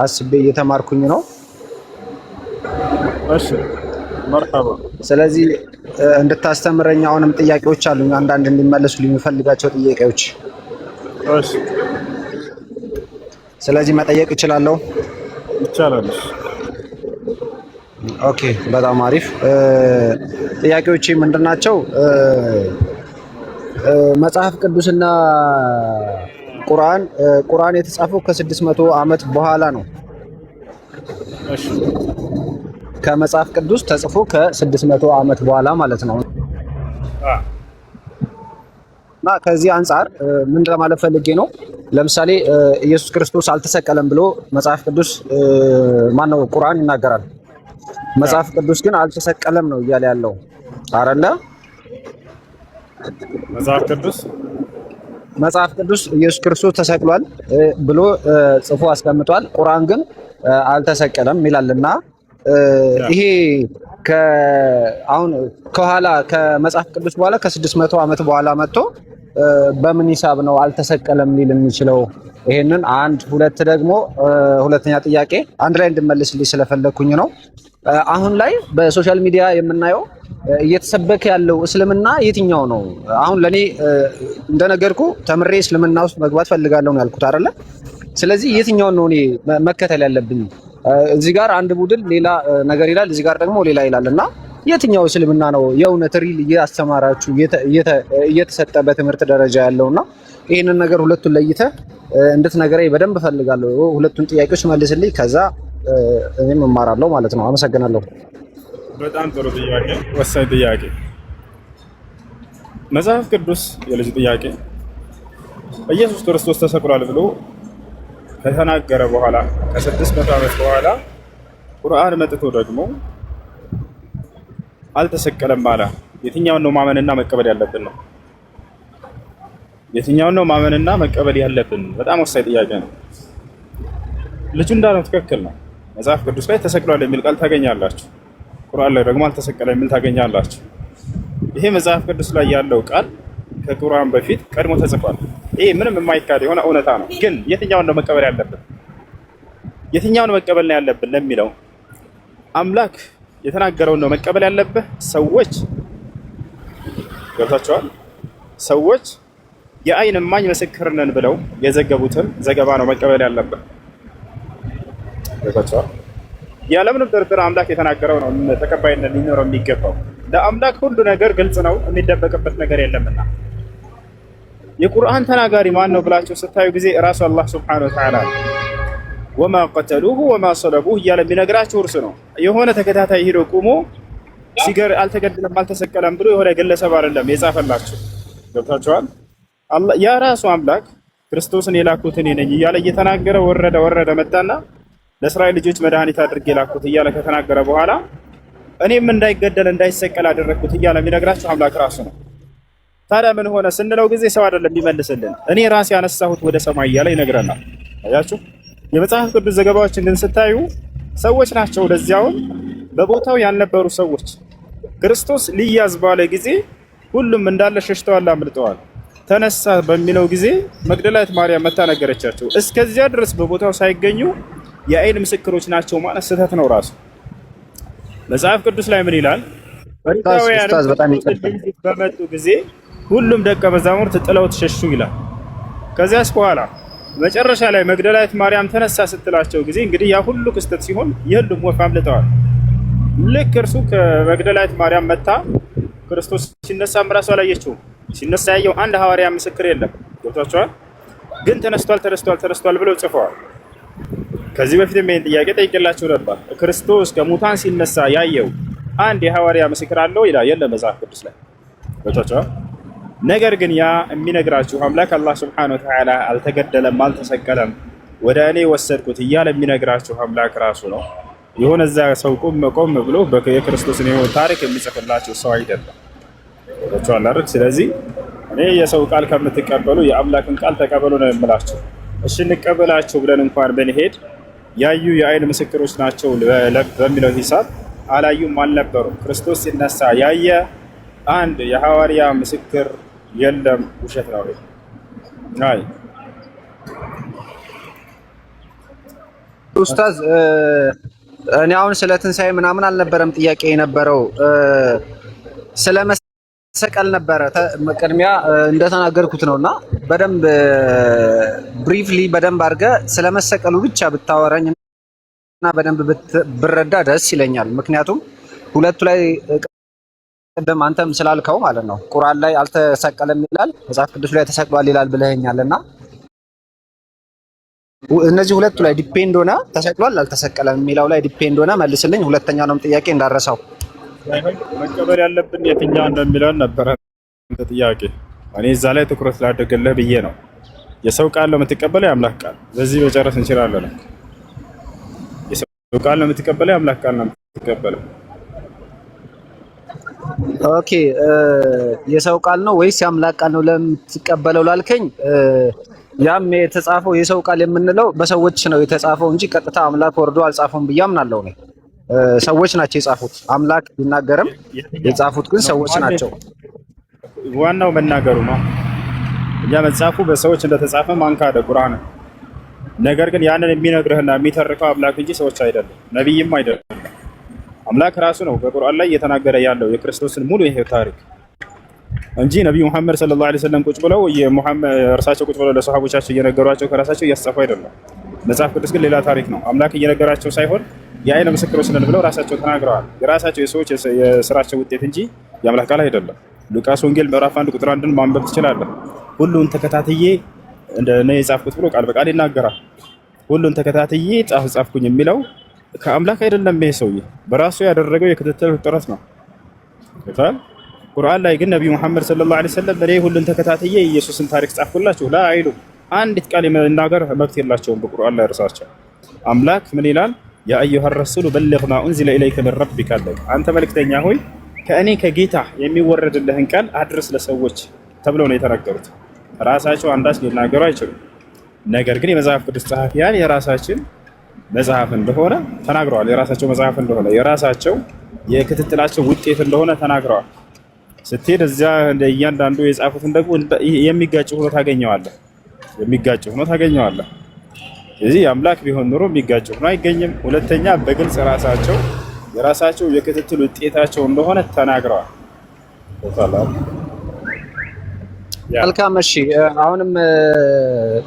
S1: አስቤ እየተማርኩኝ ነው።
S2: እሺ መርሐባ።
S1: ስለዚህ እንድታስተምረኝ አሁንም ጥያቄዎች አሉኝ፣ አንዳንድ እንዲመለሱልኝ የሚፈልጋቸው ጥያቄዎች።
S2: እሺ
S1: ስለዚህ መጠየቅ እችላለሁ?
S2: ይቻላል።
S1: ኦኬ በጣም አሪፍ። ጥያቄዎቼ ምንድናቸው? መጽሐፍ ቅዱስና ቁርአን የተጻፈው ከ600 ዓመት በኋላ ነው።
S2: እሺ
S1: ከመጽሐፍ ቅዱስ ተጽፎ ከ600 ዓመት በኋላ ማለት ነው። እና ከዚህ አንጻር ምን ለማለት ፈልጌ ነው? ለምሳሌ ኢየሱስ ክርስቶስ አልተሰቀለም ብሎ መጽሐፍ ቅዱስ ማነው ቁርአን ይናገራል። መጽሐፍ ቅዱስ ግን አልተሰቀለም ነው እያለ ያለው አይደለ? መጽሐፍ ቅዱስ ኢየሱስ ክርስቶስ ተሰቅሏል ብሎ ጽፎ አስቀምጧል። ቁርአን ግን አልተሰቀለም ይላልና ይሄ አሁን ከኋላ ከመጽሐፍ ቅዱስ በኋላ ከ600 ዓመት በኋላ መጥቶ በምን ሂሳብ ነው አልተሰቀለም ሊል የሚችለው? ይሄንን አንድ ሁለት ደግሞ ሁለተኛ ጥያቄ አንድ ላይ እንድመልስልኝ ስለፈለኩኝ ነው። አሁን ላይ በሶሻል ሚዲያ የምናየው እየተሰበከ ያለው እስልምና የትኛው ነው? አሁን ለኔ እንደነገርኩ ተምሬ እስልምና ውስጥ መግባት ፈልጋለሁ ነው ያልኩት አይደለ? ስለዚህ የትኛውን ነው እኔ መከተል ያለብኝ? እዚህ ጋር አንድ ቡድን ሌላ ነገር ይላል፣ እዚህ ጋር ደግሞ ሌላ ይላል እና የትኛው እስልምና ነው የእውነት ሪል እያስተማራችሁ እየተሰጠ በትምህርት ደረጃ ያለውና ይሄንን ነገር ሁለቱን ለይተህ እንድትነግረኝ በደንብ ፈልጋለሁ። ሁለቱን ጥያቄዎች መልስልኝ፣ ከዛ እኔም እማራለሁ ማለት ነው። አመሰግናለሁ።
S2: በጣም ጥሩ ጥያቄ፣ ወሳኝ ጥያቄ። መጽሐፍ ቅዱስ የልጅ ጥያቄ ኢየሱስ ክርስቶስ ተሰቅሏል ብሎ ከተናገረ በኋላ ከ600 ዓመት በኋላ ቁርአን መጥቶ ደግሞ አልተሰቀለም አለ። የትኛውን ነው ማመንና መቀበል ያለብን ነው? የትኛውን ነው ማመንና መቀበል ያለብን? በጣም ወሳኝ ጥያቄ ነው። ልጁ እንዳለው ትክክል ነው። መጽሐፍ ቅዱስ ላይ ተሰቅሏል የሚል ቃል ታገኛላችሁ፣ ቁርአን ላይ ደግሞ አልተሰቀለም የሚል ታገኛላችሁ። ይሄ መጽሐፍ ቅዱስ ላይ ያለው ቃል ከቁርአን በፊት ቀድሞ ተጽፏል። ይሄ ምንም የማይካድ የሆነ እውነታ ነው። ግን የትኛውን ነው መቀበል ያለብን? የትኛውን መቀበል ነው ያለብን ለሚለው አምላክ የተናገረውን ነው መቀበል ያለብህ። ሰዎች ገብታቸዋል። ሰዎች የአይን እማኝ ምስክር ነን ብለው የዘገቡትን ዘገባ ነው መቀበል ያለብህ። ገብታቸዋል። ያለምንም ጥርጥር አምላክ የተናገረው ነው ተቀባይነት ሊኖረው የሚገባው። ለአምላክ ሁሉ ነገር ግልጽ ነው፣ የሚደበቅበት ነገር የለምና። የቁርአን ተናጋሪ ማን ነው ብላችሁ ስታዩ ጊዜ እራሱ አላህ ሱብሓነሁ ወተዓላ ወማ ቀተሉሁ ወማ ሰለቡሁ እያለ የሚነግራችሁ እርሱ ነው። የሆነ ተከታታይ ሄዶ ቁሞ አልተገደለም አልተሰቀለም ብሎ የሆነ ግለሰብ አይደለም የጻፈላችሁ። ገብታችኋል? ያ ራሱ አምላክ ክርስቶስን የላኩት እኔ ነኝ እያለ እየተናገረ ወረደ መጣና ለእስራኤል ልጆች መድኃኒት አድርጌ የላኩት እያለ ከተናገረ በኋላ እኔም እንዳይገደል እንዳይሰቀል አደረግኩት እያለ የሚነግራችሁ አምላክ ራሱ ነው። ታዲያ ምን ሆነ ስንለው ጊዜ ሰው አይደለም የሚመልስልን፣ እኔ ራሴ ያነሳሁት ወደ ሰማይ እያለ ይነግረናል። አያችሁ? የመጽሐፍ ቅዱስ ዘገባዎችን ግን ስታዩ ሰዎች ናቸው። ወደዚያውን በቦታው ያልነበሩ ሰዎች ክርስቶስ ሊያዝ ባለ ጊዜ ሁሉም እንዳለ ሸሽተዋል፣ አምልጠዋል። ተነሳ በሚለው ጊዜ መግደላዊት ማርያም መታ ነገረቻቸው። እስከዚያ ድረስ በቦታው ሳይገኙ የአይን ምስክሮች ናቸው ማለት ስህተት ነው። ራሱ መጽሐፍ ቅዱስ ላይ ምን ይላል? ፈሪሳውያን በመጡ ጊዜ ሁሉም ደቀ መዛሙርት ጥለውት ሸሹ ይላል። ከዚያስ በኋላ መጨረሻ ላይ መግደላዊት ማርያም ተነሳ ስትላቸው ጊዜ እንግዲህ ያ ሁሉ ክስተት ሲሆን የሁሉም ወፍ አምልጠዋል። ልክ እርሱ ከመግደላዊት ማርያም መታ ክርስቶስ ሲነሳም ራሱ አላየችውም። ሲነሳ ያየው አንድ ሐዋርያ ምስክር የለም። ገብቷቸዋል? ግን ተነስቷል ብለው ጽፈዋል። ከዚህ በፊትም ይሄን ጥያቄ ጠይቄላችሁ ነበር። ክርስቶስ ከሙታን ሲነሳ ያየው አንድ የሐዋርያ ምስክር አለው ይላል? የለም መጽሐፍ ቅዱስ ላይ። ገብቷቸዋል? ነገር ግን ያ የሚነግራችሁ አምላክ አላህ ሱብሓነሁ ወተዓላ አልተገደለም አልተሰቀለም ወደ እኔ ወሰድኩት እያለ የሚነግራችሁ አምላክ ራሱ ነው። የሆነ እዛ ሰው ቆም ብሎ የክርስቶስን የሆነ ታሪክ የሚጽፍላችሁ ሰው አይደለም። ገብቷችኋል አይደል? ስለዚህ እኔ የሰው ቃል ከምትቀበሉ የአምላክን ቃል ተቀበሉ ነው የምላችሁ። እሺ እንቀበላቸው ብለን እንኳን ብንሄድ ያዩ የአይን ምስክሮች ናቸው በሚለው ሂሳብ አላዩም አልነበሩም። ክርስቶስ ሲነሳ ያየ አንድ የሐዋርያ ምስክር የለም፣ ውሸት ነው። አይ
S1: ኡስታዝ እኔ አሁን ስለ ትንሣኤ ምናምን አልነበረም ጥያቄ የነበረው ስለ መሰቀል ነበረ። ቅድሚያ እንደተናገርኩት ነውና በደንብ ብሪፍሊ በደንብ አድርገህ ስለ መሰቀሉ ብቻ ብታወራኝ እና በደንብ ብረዳ ደስ ይለኛል። ምክንያቱም ሁለቱ ላይ ቅድም አንተም ስላልከው ማለት ነው ቁርአን ላይ አልተሰቀለም ይላል፣ መጽሐፍ ቅዱስ ላይ ተሰቅሏል ይላል ብለኸኛልና እነዚህ ሁለቱ ላይ ዲፔንድ ሆነ ተሰቅሏል አልተሰቀለም የሚለው ላይ ዲፔንድ ሆነ መልስልኝ። ሁለተኛውንም ጥያቄ እንዳረሳው
S2: መቀበል ያለብን የትኛው እንደሚለው ነበረ ጥያቄ። እኔ እዛ ላይ ትኩረት ላድርግልህ ብዬ ነው። የሰው ቃል ነው የምትቀበለው የአምላክ ቃል? በዚህ መጨረስ እንችላለን። የሰው ቃል ነው የምትቀበለው የአምላክ ቃል ነው የምትቀበለው?
S1: ኦኬ የሰው ቃል ነው ወይስ የአምላክ ቃል ነው ለምትቀበለው ላልከኝ፣ ያም የተጻፈው የሰው ቃል የምንለው በሰዎች ነው የተጻፈው እንጂ ቀጥታ አምላክ ወርዶ አልጻፈውም ብዬ አምናለሁ ነው። ሰዎች ናቸው የጻፉት። አምላክ ቢናገርም የጻፉት ግን ሰዎች ናቸው።
S2: ዋናው መናገሩ ነው። ያ መጽሐፉ በሰዎች እንደተጻፈ ማን ካደ? ቁርአን። ነገር ግን ያንን የሚነግርህና የሚተርከው አምላክ እንጂ ሰዎች አይደለም፣ ነብይም አይደለም። አምላክ ራሱ ነው በቁርአን ላይ እየተናገረ ያለው የክርስቶስን ሙሉ የህይወት ታሪክ እንጂ ነብዩ መሐመድ ሰለላሁ ዐለይሂ ወሰለም ቁጭ ብለው እርሳቸው ቁጭ ብለው ለሰሃቦቻቸው እየነገሯቸው ከራሳቸው እያስጻፉ አይደለም። መጽሐፍ ቅዱስ ግን ሌላ ታሪክ ነው። አምላክ እየነገራቸው ሳይሆን የአይን ምስክሮች ነን ብለው ራሳቸው ተናግረዋል። የራሳቸው የሰዎች የስራቸው ውጤት እንጂ የአምላክ ቃል አይደለም። ሉቃስ ወንጌል ምዕራፍ 1 ቁጥር 1ን ማንበብ ትችላለህ። ሁሉን ተከታትዬ እንደነ የጻፍኩት ብሎ ቃል በቃል ይናገራል። ሁሉን ተከታትዬ ጻፍኩኝ የሚለው ከአምላክ አይደለም። ይሄ ሰውዬ በራሱ ያደረገው የክትትል ጥረት ነው። ታል ቁርአን ላይ ግን ነብዩ መሐመድ ሰለላሁ ዐለይሂ ወሰለም እኔ ሁሉን ተከታትዬ ኢየሱስን ታሪክ ጻፍኩላችሁ ላ አይሉ አንዲት ቃል የመናገር መብት የላቸውም። በቁርአን ላይ እርሳቸው አምላክ ምን ይላል? ያ አዩሃ ረሱሉ በልግ ማ ኡንዚለ ኢለይከ ሚን ረቢከ አለ። አንተ መልእክተኛ ሆይ ከእኔ ከጌታ የሚወረድልህን ቃል አድርስ ለሰዎች ተብለው ነው የተናገሩት። ራሳቸው አንዳች ሊናገሩ አይችሉም። ነገር ግን የመጽሐፍ ቅዱስ ጸሐፊያን የራሳችን መጽሐፍ እንደሆነ ተናግረዋል። የራሳቸው መጽሐፍ እንደሆነ የራሳቸው የክትትላቸው ውጤት እንደሆነ ተናግረዋል። ስትሄድ እዚያ እንደ እያንዳንዱ የጻፉትን ደግሞ የሚጋጭ ሆኖ ታገኘዋለህ። የሚጋጭ ሆኖ ታገኘዋለህ። ስለዚህ አምላክ ቢሆን ኖሮ የሚጋጭ ሆኖ አይገኝም። ሁለተኛ በግልጽ ራሳቸው የራሳቸው የክትትል ውጤታቸው እንደሆነ ተናግረዋል።
S1: መልካም እሺ፣ አሁንም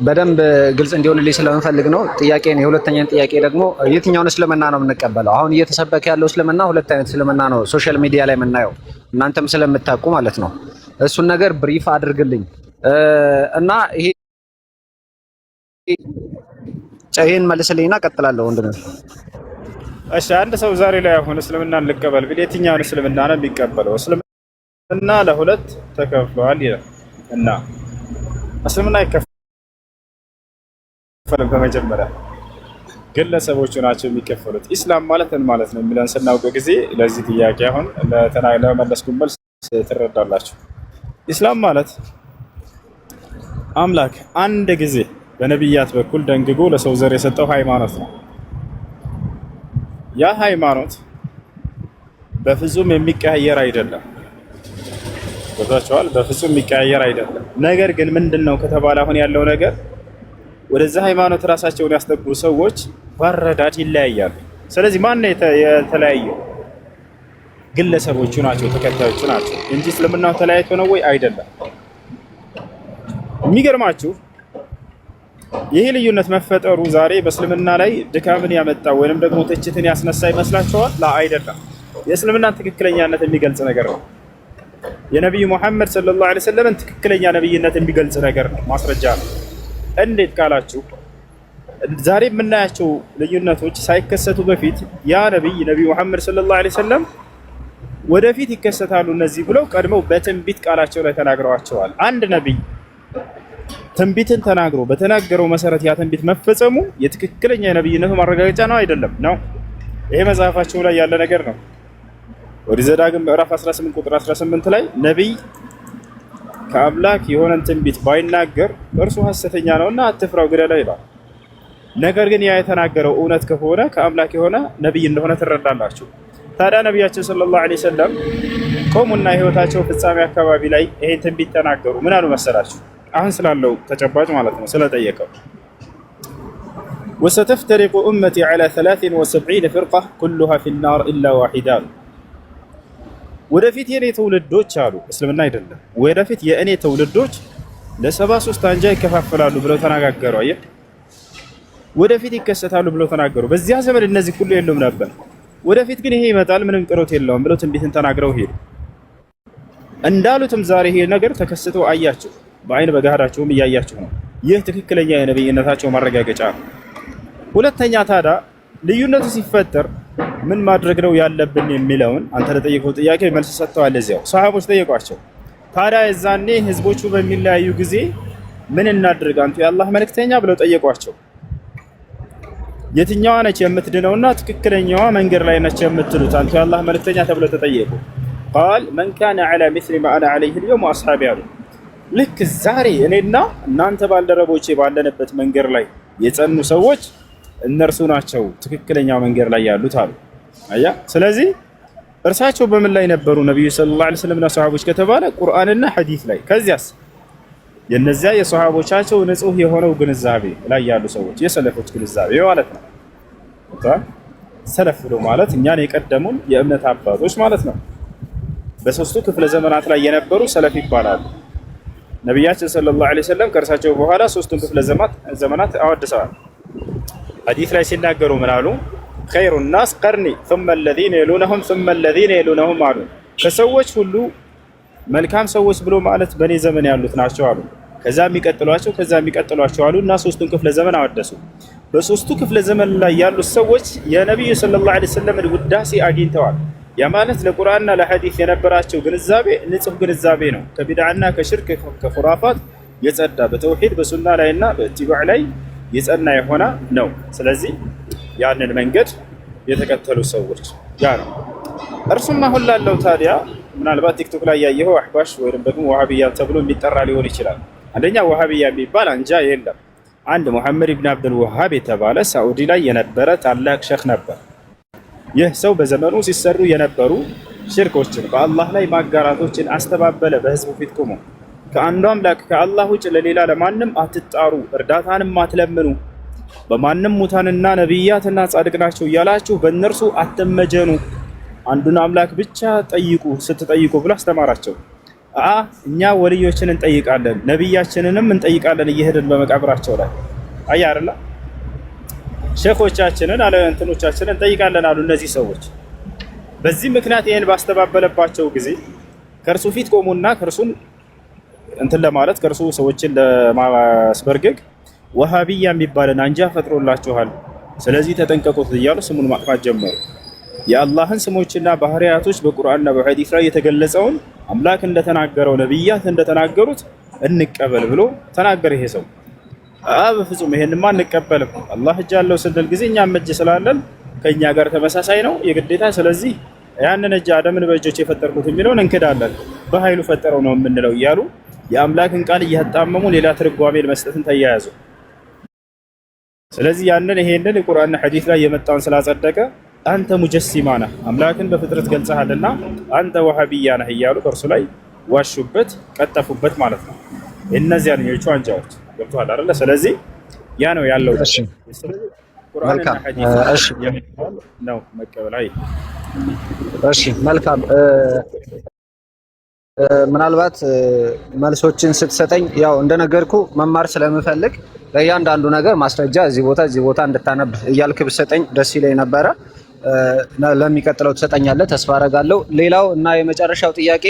S1: በደንብ ግልጽ እንዲሆንልኝ ስለምፈልግ ነው ጥያቄን። የሁለተኛን ጥያቄ ደግሞ የትኛውን እስልምና ነው የምንቀበለው? አሁን እየተሰበከ ያለው እስልምና ሁለት አይነት እስልምና ነው ሶሻል ሚዲያ ላይ የምናየው፣ እናንተም ስለምታውቁ ማለት ነው። እሱን ነገር ብሪፍ አድርግልኝ እና ይሄን መልስልኝና ቀጥላለሁ ወንድም።
S2: እሺ አንድ ሰው ዛሬ ላይ አሁን እስልምናን ልቀበል ቢል የትኛውን እስልምና ነው የሚቀበለው? እስልምና ለሁለት ተከፍሏል ይላል እና እስልምና አይከፈልም። በመጀመሪያ ግለሰቦቹ ናቸው የሚከፈሉት። ኢስላም ማለት ምን ማለት ነው የሚለን ስናውቅ ጊዜ ለዚህ ጥያቄ አሁን ለመለስኩት መልስ ትረዳላችሁ። ኢስላም ማለት አምላክ አንድ ጊዜ በነቢያት በኩል ደንግጎ ለሰው ዘር የሰጠው ሃይማኖት ነው። ያ ሃይማኖት በፍጹም የሚቀያየር አይደለም። ወጣቸዋል በፍጹም የሚቀያየር አይደለም። ነገር ግን ምንድነው ከተባለ አሁን ያለው ነገር ወደዛ ሃይማኖት ራሳቸውን ያስጠጉ ሰዎች ባረዳድ ይለያያሉ። ስለዚህ ማን ነው የተለያየው? ግለሰቦቹ ናቸው፣ ተከታዮቹ ናቸው እንጂ እስልምናው ተለያይቶ ነው ወይ? አይደለም። የሚገርማችሁ ይሄ ልዩነት መፈጠሩ ዛሬ በእስልምና ላይ ድካምን ያመጣ ወይንም ደግሞ ትችትን ያስነሳ ይመስላችኋል? ላ አይደለም። የእስልምናን ትክክለኛነት የሚገልጽ ነገር ነው። የነብዩ መሐመድ ሰለላሁ ዐለይሂ ወሰለም ትክክለኛ ነብይነት የሚገልጽ ነገር ነው፣ ማስረጃ ነው። እንዴት ካላችሁ ዛሬ የምናያቸው ልዩነቶች ሳይከሰቱ በፊት ያ ነብዩ መሐመድ ሰለላሁ ዐለይሂ ወሰለም ወደፊት ይከሰታሉ እነዚህ ብለው ቀድመው በትንቢት ቃላቸው ላይ ተናግረዋቸዋል። አንድ ነብይ ትንቢትን ተናግሮ በተናገረው መሰረት ያ ትንቢት መፈጸሙ የትክክለኛ የነብይነቱ ማረጋገጫ ነው አይደለም? ነው። ይሄ መጽሐፋቸው ላይ ያለ ነገር ነው። ወደ ዘዳግም ምዕራፍ 18 ቁጥር 18 ላይ ነብይ ከአምላክ የሆነን ትንቢት ባይናገር እርሱ ሐሰተኛ ነውና አትፍራው ግደለው ይላል። ነገር ግን ያ የተናገረው እውነት ከሆነ ከአምላክ የሆነ ነብይ እንደሆነ ትረዳላችሁ። ታዲያ ነቢያችን ሰለላሁ ዐለይሂ ወሰለም ቆሙና ህይወታቸው ፍጻሜ አካባቢ ላይ ይሄን ትንቢት ተናገሩ። ምን አሉ መሰላችሁ? አሁን ስላለው ተጨባጭ ማለት ነው ስለጠየቀው وستفترق أمتي على 73 فرقة كلها في النار إلا واحدة ወደፊት የኔ ተውልዶች አሉ እስልምና አይደለም ወደፊት የኔ ተውልዶች ለ73 አንጃ ይከፋፈላሉ ብለው ተናገሩ። አየህ ወደፊት ይከሰታሉ ብለው ተናገሩ። በዚያ ዘመን እነዚህ ሁሉ የሉም ነበር። ወደፊት ግን ይሄ ይመጣል ምንም ቅሮት የለውም ብለው ትንቢትን ተናግረው ሄዱ። እንዳሉትም ዛሬ ይሄ ነገር ተከስቶ አያችሁ፣ በአይን በጋዳቸውም እያያችሁ ነው። ይህ ትክክለኛ የነብይነታቸው ማረጋገጫ ነው። ሁለተኛ ታዲያ ልዩነቱ ሲፈጠር ምን ማድረግ ነው ያለብን የሚለውን አንተ ለጠየቀው ጥያቄ መልስ ሰጥተዋል። እዚያው ሰሃቦች ጠየቋቸው። ታዲያ የዛኔ ህዝቦቹ በሚለያዩ ጊዜ ምን እናድርግ አንቱ የአላህ መልእክተኛ ብለው ጠየቋቸው። የትኛዋ ነች የምትድነውና ትክክለኛዋ መንገድ ላይ ነች የምትሉት አንቱ የአላህ መልእክተኛ ተብለው ተጠየቁ። قال من كان على مثل ما انا عليه اليوم واصحابي አሉ። ልክ ዛሬ እኔና እናንተ ባልደረቦቼ ባለንበት መንገድ ላይ የጸኑ ሰዎች እነርሱ ናቸው ትክክለኛው መንገድ ላይ ያሉት አሉ። አያ ስለዚህ እርሳቸው በምን ላይ ነበሩ ነብዩ ሰለላሁ ዐለይሂ ወሰለም ሰሃቦች ከተባለ ቁርአንና ሐዲስ ላይ ከዚያስ የነዚያ የሰሃቦቻቸው ንጹህ የሆነው ግንዛቤ ላይ ያሉ ሰዎች የሰለፎች ግንዛቤ ማለት ነው። ሰለፍ ብሎ ማለት እኛን የቀደሙን የእምነት አባቶች ማለት ነው። በሶስቱ ክፍለ ዘመናት ላይ የነበሩ ሰለፍ ይባላሉ። ነብያችን ሰለላሁ ዐለይሂ ወሰለም ከእርሳቸው በኋላ ሶስቱን ክፍለ ዘመናት አወድሰዋል። ሐዲስ ላይ ሲናገሩ ምን አሉ? خير الناس قرني ثم الذين يلونهم ثم الذين يلونهم አሉ። ከሰዎች ሁሉ መልካም ሰዎች ብሎ ማለት በኔ ዘመን ያሉት ናቸው አሉ። ከዛ የሚቀጥሏቸው አሉ እና ሶስቱን ክፍለ ዘመን አወደሱ። በሶስቱ ክፍለ ዘመን ላይ ያሉት ሰዎች የነብዩ ሰለላሁ ዐለይሂ ወሰለም ውዳሴ አግኝተዋል። ያ ማለት ለቁርአንና ለሐዲስ የነበራቸው ግንዛቤ ንጹህ ግንዛቤ ነው። ከቢድዓና ከሽርክ ከኹራፋት የጸዳ በተውሂድ በሱና ላይና በኢትባዕ ላይ የጸና የሆነ ነው። ስለዚህ ያንን መንገድ የተከተሉ ሰዎች ያ ነው። እርሱም አሁን ላለው ታዲያ ምናልባት ቲክቶክ ላይ ያየኸው አህባሽ ወይም ደግሞ ወሃቢያ ተብሎ የሚጠራ ሊሆን ይችላል። አንደኛ ወሃቢያ የሚባል አንጃ የለም። አንድ ሙሐመድ ኢብኑ አብዱል ወሃብ የተባለ ሳዑዲ ላይ የነበረ ታላቅ ሼኽ ነበር። ይህ ሰው በዘመኑ ሲሰሩ የነበሩ ሽርኮችን በአላህ ላይ ማጋራቶችን አስተባበለ። በህዝቡ ፊት ቆሞ ከአንዱ አምላክ ከአላህ ውጭ ለሌላ ለማንም አትጣሩ፣ እርዳታንም አትለምኑ፣ በማንም ሙታንና ነብያትና ጻድቅ ናቸው እያላችሁ በእነርሱ አትመጀኑ፣ አንዱን አምላክ ብቻ ጠይቁ ስትጠይቁ ብሎ አስተማራቸው። እኛ ወልዮችን እንጠይቃለን ነብያችንንም እንጠይቃለን እየሄድን በመቃብራቸው ላይ አያ አይደለ ሼኾቻችንን አለ እንትኖቻችንን እንጠይቃለን አሉ እነዚህ ሰዎች። በዚህ ምክንያት ይሄን ባስተባበለባቸው ጊዜ ከእርሱ ፊት ቆሙና ከእርሱን እንትን ለማለት ከእርሱ ሰዎችን ለማስበርገግ ወሃቢያ የሚባልን አንጃ ፈጥሮላችኋል፣ ስለዚህ ተጠንቀቁት እያሉ ስሙን ማጥፋት ጀመሩ። የአላህን ስሞችና ባህሪያቶች በቁርአንና በሐዲስ ላይ የተገለጸውን አምላክ እንደተናገረው ነብያት እንደተናገሩት እንቀበል ብሎ ተናገረ። ይሄ ሰው በፍጹም ይሄንማ አንቀበልም፣ አላህ እጅ አለው ስንል ጊዜ እኛም እጅ ስላለን ከኛ ጋር ተመሳሳይ ነው የግዴታ፣ ስለዚህ ያንን እጅ አደምን በእጆች የፈጠርኩት የሚለውን እንክዳለን፣ በኃይሉ ፈጠረው ነው የምንለው እያሉ የአምላክን ቃል እያጣመሙ ሌላ ትርጓሜ መስጠትን ተያያዙ። ስለዚህ ያንን ይሄንን ቁርአንና ሐዲስ ላይ የመጣውን ስላጸደቀ አንተ ሙጀሲማ ነህ አምላክን በፍጥረት ገልጸሃልና አንተ ወሃቢያ ነህ እያሉ በእርሱ ላይ ዋሹበት፣ ቀጠፉበት ማለት ነው። እነዚያን የቹ አንጃዎች ገብቷል አይደል? ስለዚህ ያ ነው ያለው።
S1: እሺ
S2: ቁርአንና ሐዲስ ነው መቀበል። አይ
S1: እሺ መልካም። ምናልባት መልሶችን ስትሰጠኝ ያው እንደነገርኩ መማር ስለምፈልግ ለእያንዳንዱ ነገር ማስረጃ እዚህ ቦታ እንድታነብ እያልክ ብትሰጠኝ ደስ ይለኝ ነበረ። ለሚቀጥለው ትሰጠኛለህ ተስፋ አደርጋለሁ። ሌላው እና የመጨረሻው ጥያቄ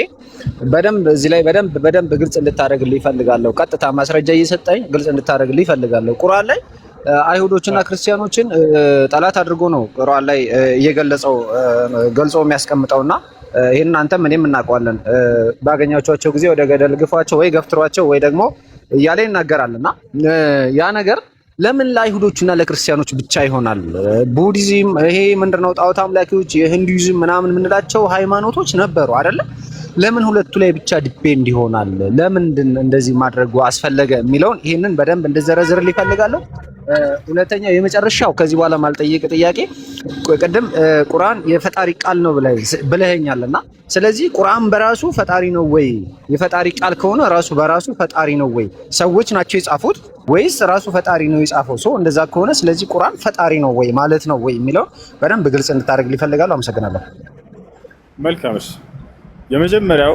S1: በደንብ እዚህ ላይ በደንብ ግልጽ እንድታደርግልኝ እፈልጋለሁ። ቀጥታ ማስረጃ እየሰጠኝ ግልጽ እንድታደርግልኝ እፈልጋለሁ። ቁርአን ላይ አይሁዶችና ክርስቲያኖችን ጠላት አድርጎ ነው ቁርአን ላይ ገልጾ የሚያስቀምጠውና ይሄን አንተም እኔም እናውቀዋለን። ባገኛቸዋቸው ጊዜ ወደ ገደል ግፏቸው ወይ ገፍትሯቸው ወይ ደግሞ እያለ ይናገራልና ያ ነገር ለምን ለአይሁዶችና ለክርስቲያኖች ብቻ ይሆናል? ቡዲዝም ይሄ ምንድነው ጣዖት አምላኪዎች የሂንዱይዝም ምናምን የምንላቸው ሃይማኖቶች ነበሩ አይደለ? ለምን ሁለቱ ላይ ብቻ ዲፔንድ ይሆናል? ለምን እንደዚህ ማድረጉ አስፈለገ የሚለውን ይሄንን በደንብ እንድዘረዝርልኝ እፈልጋለሁ። ሁለተኛው የመጨረሻው ከዚህ በኋላ ማልጠይቅ ጥያቄ ቅድም ቁርአን የፈጣሪ ቃል ነው ብለኸኛልና ስለዚህ ቁርአን በራሱ ፈጣሪ ነው ወይ? የፈጣሪ ቃል ከሆነ ራሱ በራሱ ፈጣሪ ነው ወይ? ሰዎች ናቸው የጻፉት ወይስ ራሱ ፈጣሪ ነው የጻፈው? እንደዛ ከሆነ ስለዚህ ቁርአን ፈጣሪ ነው ወይ ማለት ነው ወይ የሚለው በደንብ ግልጽ እንድታደርግ ይፈልጋሉ። አመሰግናለሁ።
S2: መልካም። የመጀመሪያው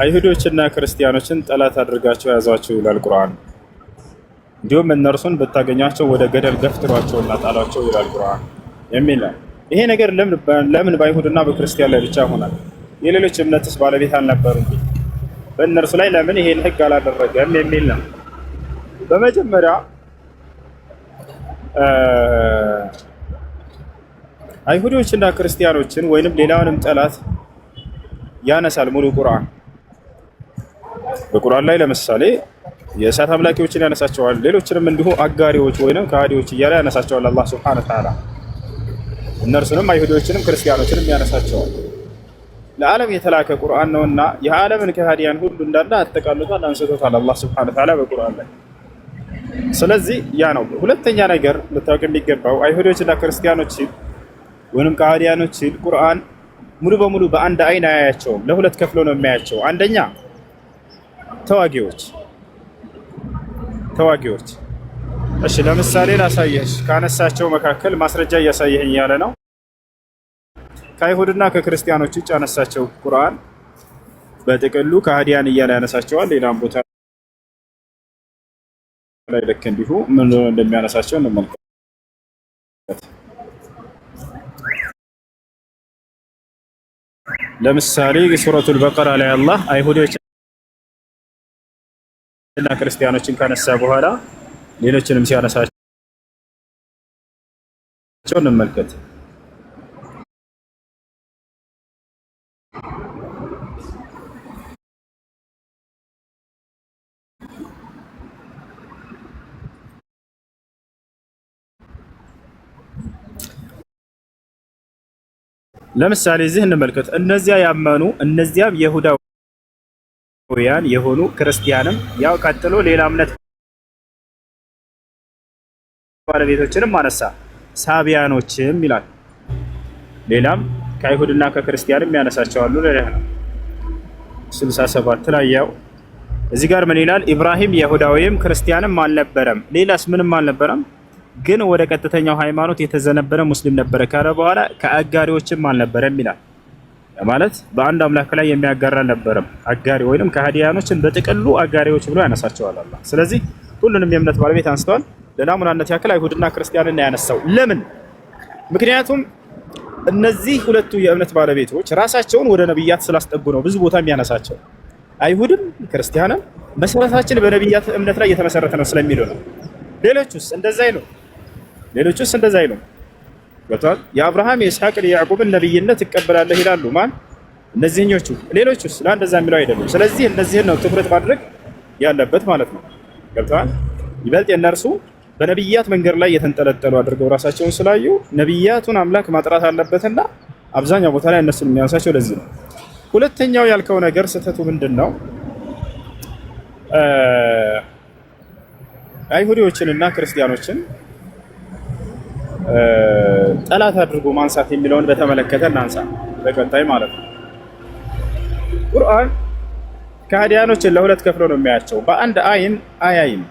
S2: አይሁዶችና ክርስቲያኖችን ጠላት አድርጋቸው ያዟቸው ይላል ቁርአን። እንዲሁም እነርሱን ብታገኟቸው ወደ ገደል ገፍትሯቸውና ጣሏቸው ይላል ቁርአን የሚል ነው። ይሄ ነገር ለምን በአይሁድና በክርስቲያን ላይ ብቻ ሆናል? የሌሎች እምነትስ ባለቤት አልነበሩም? በእነርሱ ላይ ለምን ይሄን ህግ አላደረገም የሚል ነው። በመጀመሪያ አይሁዶችና ክርስቲያኖችን ወይንም ሌላውንም ጠላት ያነሳል ሙሉ ቁርአን። በቁርአን ላይ ለምሳሌ የእሳት አምላኪዎችን ያነሳቸዋል፣ ሌሎችንም እንዲሁ አጋሪዎች ወይንም ከሃዲዎች እያለ ያነሳቸዋል አላህ ሱብሓነሁ ወተዓላ። እነርሱንም አይሁዶችንም ክርስቲያኖችንም ያነሳቸዋል። ለዓለም የተላከ ቁርአን ነውና የዓለምን ከሃዲያን ሁሉ እንዳለ አጠቃሎታል፣ አንስቶታል አላህ ሱብሓነሁ ወተዓላ በቁርአን ላይ። ስለዚህ ያ ነው። ሁለተኛ ነገር ልታውቅ የሚገባው አይሁዶችና ክርስቲያኖች ወይንም ከሃዲያኖች ቁርአን ሙሉ በሙሉ በአንድ አይን አያያቸውም። ለሁለት ከፍሎ ነው የሚያያቸው። አንደኛ ተዋጊዎች። እሺ ለምሳሌ ላሳየሽ፣ ካነሳቸው መካከል ማስረጃ እያሳየኝ ያለ ነው። ከአይሁድና ከክርስቲያኖች ውጭ ያነሳቸው ቁርአን በጥቅሉ ከሃዲያን እያለ ያነሳቸዋል። ሌላም ቦታ ላይ ልክ እንዲሁ ምን እንደሚያነሳቸው እንመልከት። ለምሳሌ ሱረቱል በቀራ ላይ አላህ አይሁዶችና ክርስቲያኖችን ካነሳ በኋላ ሌሎችንም ሲያነሳቸው እንመልከት። ለምሳሌ እዚህ እንመልከት። እነዚያ ያመኑ እነዚያም ይሁዳውያን የሆኑ ክርስቲያንም ያው ቀጥሎ ሌላ እምነት ባለቤቶችንም አነሳ፣ ሳቢያኖችም ይላል። ሌላም ከአይሁድና ከክርስቲያንም ያነሳቸዋሉ። ለሌላ ነው 67 ላይ ያው እዚህ ጋር ምን ይላል? ኢብራሂም ይሁዳዊም ክርስቲያንም አልነበረም፣ ሌላስ ምንም አልነበረም፣ ግን ወደ ቀጥተኛው ሃይማኖት የተዘነበረ ሙስሊም ነበረ ካለ በኋላ ከአጋሪዎችም አልነበረም ይላል። ማለት በአንድ አምላክ ላይ የሚያጋራ አልነበረም። አጋሪ ወይንም ከሃዲያኖችን በጥቅሉ አጋሪዎች ብሎ ያነሳቸዋል አላህ። ስለዚህ ሁሉንም የእምነት ባለቤት አንስተዋል። ለናሙናነት ያክል አይሁድና ክርስቲያንን ያነሳው ለምን? ምክንያቱም እነዚህ ሁለቱ የእምነት ባለቤቶች ራሳቸውን ወደ ነብያት ስላስጠጉ ነው ብዙ ቦታ የሚያነሳቸው። አይሁድም ክርስቲያንም መሰረታችን በነብያት እምነት ላይ የተመሰረተ ነው ስለሚሉ ነው። ሌሎቹስ እንደዛ አይሉም። ወጣት የአብርሃም የኢስሐቅ የያዕቆብን ነብይነት ይቀበላለህ ይላሉ። ማን? እነዚህኞቹ። ሌሎቹስ ለእንደዛ የሚለው አይደሉም። ስለዚህ እነዚህን ነው ትኩረት ማድረግ ያለበት ማለት ነው። ገብተዋል። ይበልጥ የእነርሱ በነብያት መንገድ ላይ የተንጠለጠሉ አድርገው ራሳቸውን ስላዩ ነብያቱን አምላክ ማጥራት አለበትና አብዛኛው ቦታ ላይ እነሱን የሚያነሳቸው ለዚህ ነው። ሁለተኛው ያልከው ነገር ስህተቱ ምንድን ነው? አይሁዶችንና ክርስቲያኖችን ጠላት አድርጎ ማንሳት የሚለውን በተመለከተ እናንሳ በቀጣይ ማለት ነው። ቁርአን ከሃዲያኖችን ለሁለት ከፍሎ ነው የሚያያቸው። በአንድ አይን አያይም፣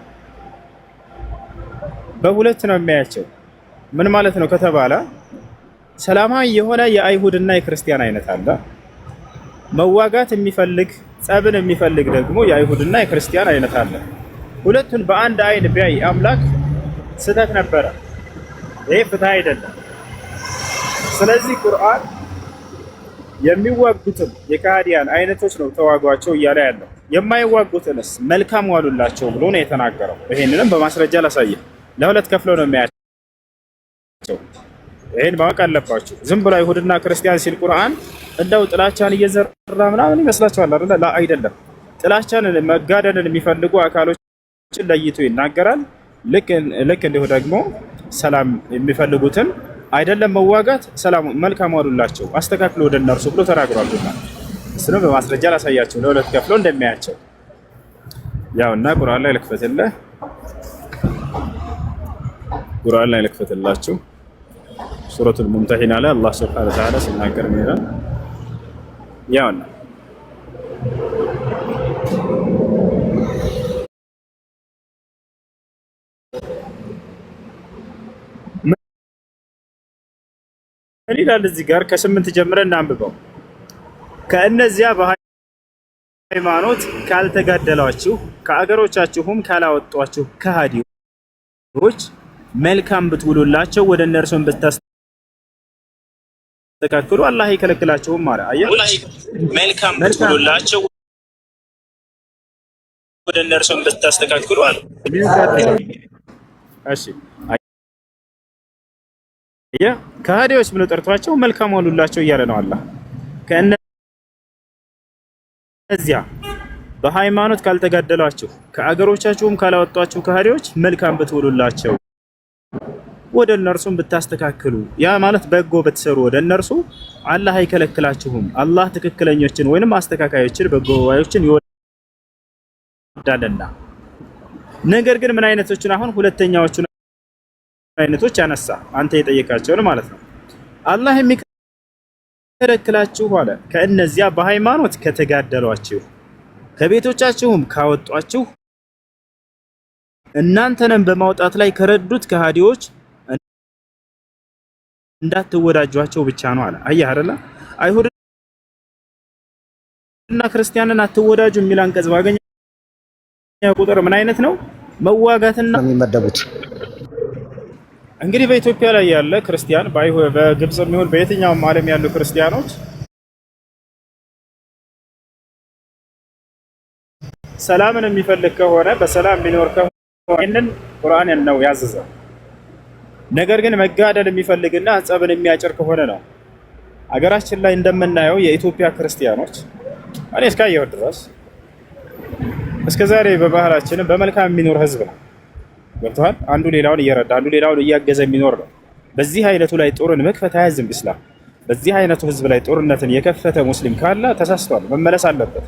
S2: በሁለት ነው የሚያያቸው። ምን ማለት ነው ከተባለ ሰላማዊ የሆነ የአይሁድና የክርስቲያን አይነት አለ። መዋጋት የሚፈልግ ጸብን የሚፈልግ ደግሞ የአይሁድና የክርስቲያን አይነት አለ። ሁለቱን በአንድ አይን ቢያይ አምላክ ስህተት ነበረ። ይሄ ፍትህ አይደለም። ስለዚህ ቁርአን የሚዋጉትን የካህዲያን አይነቶች ነው ተዋጓቸው እያለ ያለው። የማይዋጉትንስ መልካም ዋሉላቸው ብሎ ነው የተናገረው። ይሄንንም በማስረጃ ላሳየ። ለሁለት ከፍለው ነው የሚያቸው። ይሄን ማወቅ አለባችሁ። ዝም ብሎ አይሁድና ክርስቲያን ሲል ቁርአን እንደው ጥላቻን እየዘራ ምናምን ይመስላችኋል አይደል? ላ አይደለም። ጥላቻን መጋደልን የሚፈልጉ አካሎችን ለይቶ ይናገራል። ልክ እንዲሁ ደግሞ ሰላም የሚፈልጉትን አይደለም መዋጋት፣ ሰላም መልካም ዋሉላቸው አስተካክሎ ወደ እነርሱ ብሎ ተናግሯልና እሱንም በማስረጃ ላሳያቸው ለሁለት ከፍሎ እንደሚያያቸው። ያውና ቁርአን ላይ ልክፈትልህ ቁርአን ላይ ልክፈትላችሁ። ሱረቱል ሙምተሒና ላይ አላህ ሱብሓነሁ ወተዓላ ሲናገር ምን ይላል? ያውና ምን ይላል እዚህ ጋር ከ8 ጀምረን እናንብበው። ከእነዚያ በሃይማኖት ካልተጋደሏችሁ ከአገሮቻችሁም ካላወጧችሁ ከሃዲዎች መልካም ብትውሉላቸው ወደ እነርሱም ብታስተካክሉ አላህ አይከለክላችሁም ማለት አያ መልካም ብትውሉላቸው ወደ እነርሱም ብታስተካክሉ አለ። እሺ አያ ከሃዲዎች ብሎ ጠርቷቸው መልካም ዋሉላቸው እያለ ነው አላህ። ከእነዚያ በሃይማኖት ካልተጋደሏችሁ ከአገሮቻችሁም ካላወጧችሁ ከሃዲዎች መልካም ብትውሉላቸው ወደ እነርሱም ብታስተካክሉ፣ ያ ማለት በጎ ብትሰሩ ወደ እነርሱ አላህ አይከለክላችሁም። አላህ ትክክለኞችን ወይንም አስተካካዮችን በጎ ባዮችን ይወዳልና። ነገር ግን ምን አይነቶችን? አሁን ሁለተኛዎቹን አይነቶች ያነሳ አንተ የጠየቃቸውን ማለት ነው። አላህ የሚከለክላችሁ አለ ከእነዚያ በሃይማኖት ከተጋደሏችሁ ከቤቶቻችሁም ካወጧችሁ እናንተንም በማውጣት ላይ ከረዱት ከሃዲዎች እንዳትወዳጇቸው ብቻ ነው አለ። አየህ አይደለ? አይሁድና ክርስቲያንን አትወዳጁ የሚል አንቀጽ ባገኘ ቁጥር ምን አይነት ነው? መዋጋትና
S1: የሚመደቡት
S2: እንግዲህ በኢትዮጵያ ላይ ያለ ክርስቲያን በግብጽም ይሁን በየትኛውም ዓለም ያሉ ክርስቲያኖች ሰላምን የሚፈልግ ከሆነ በሰላም ቢኖር ከሆነ ይህንን ቁርአን ነው ያዘዘው። ነገር ግን መጋደል የሚፈልግና ጸብን የሚያጭር ከሆነ ነው። አገራችን ላይ እንደምናየው የኢትዮጵያ ክርስቲያኖች እኔ እስካየሁ ድረስ እስከዛሬ በባህላችን በመልካም የሚኖር ህዝብ ነው። ገብቶሃል? አንዱ ሌላውን እየረዳ አንዱ ሌላውን እያገዘ የሚኖር ነው። በዚህ አይነቱ ላይ ጦርን መክፈት አያዝም ኢስላም። በዚህ አይነቱ ህዝብ ላይ ጦርነትን የከፈተ ሙስሊም ካለ ተሳስቷል፣ መመለስ አለበት።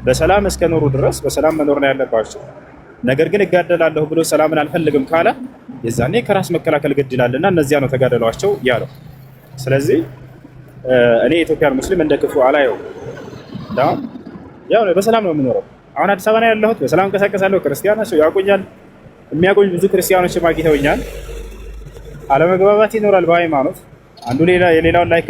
S2: በሰላም እስከ ኖሩ ድረስ በሰላም መኖር ነው ያለባቸው። ነገር ግን እጋደላለሁ ብሎ ሰላምን አልፈልግም ካለ የዛኔ ከራስ መከላከል ግድ ይላልና እነዚያ ነው ተጋደሏቸው ያለው። ስለዚህ እኔ የኢትዮጵያን ሙስሊም እንደ ክፉ አላየው። ያው በሰላም ነው የምኖረው። አሁን አዲስ አበባ ነው ያለሁት፣ በሰላም እንቀሳቀሳለሁ። ክርስቲያኖች ያውቁኛል፣ የሚያውቁኝ ብዙ ክርስቲያኖች ማግኝተውኛል። አለመግባባት ይኖራል በሃይማኖት አንዱ ሌላ የሌላውን ላይ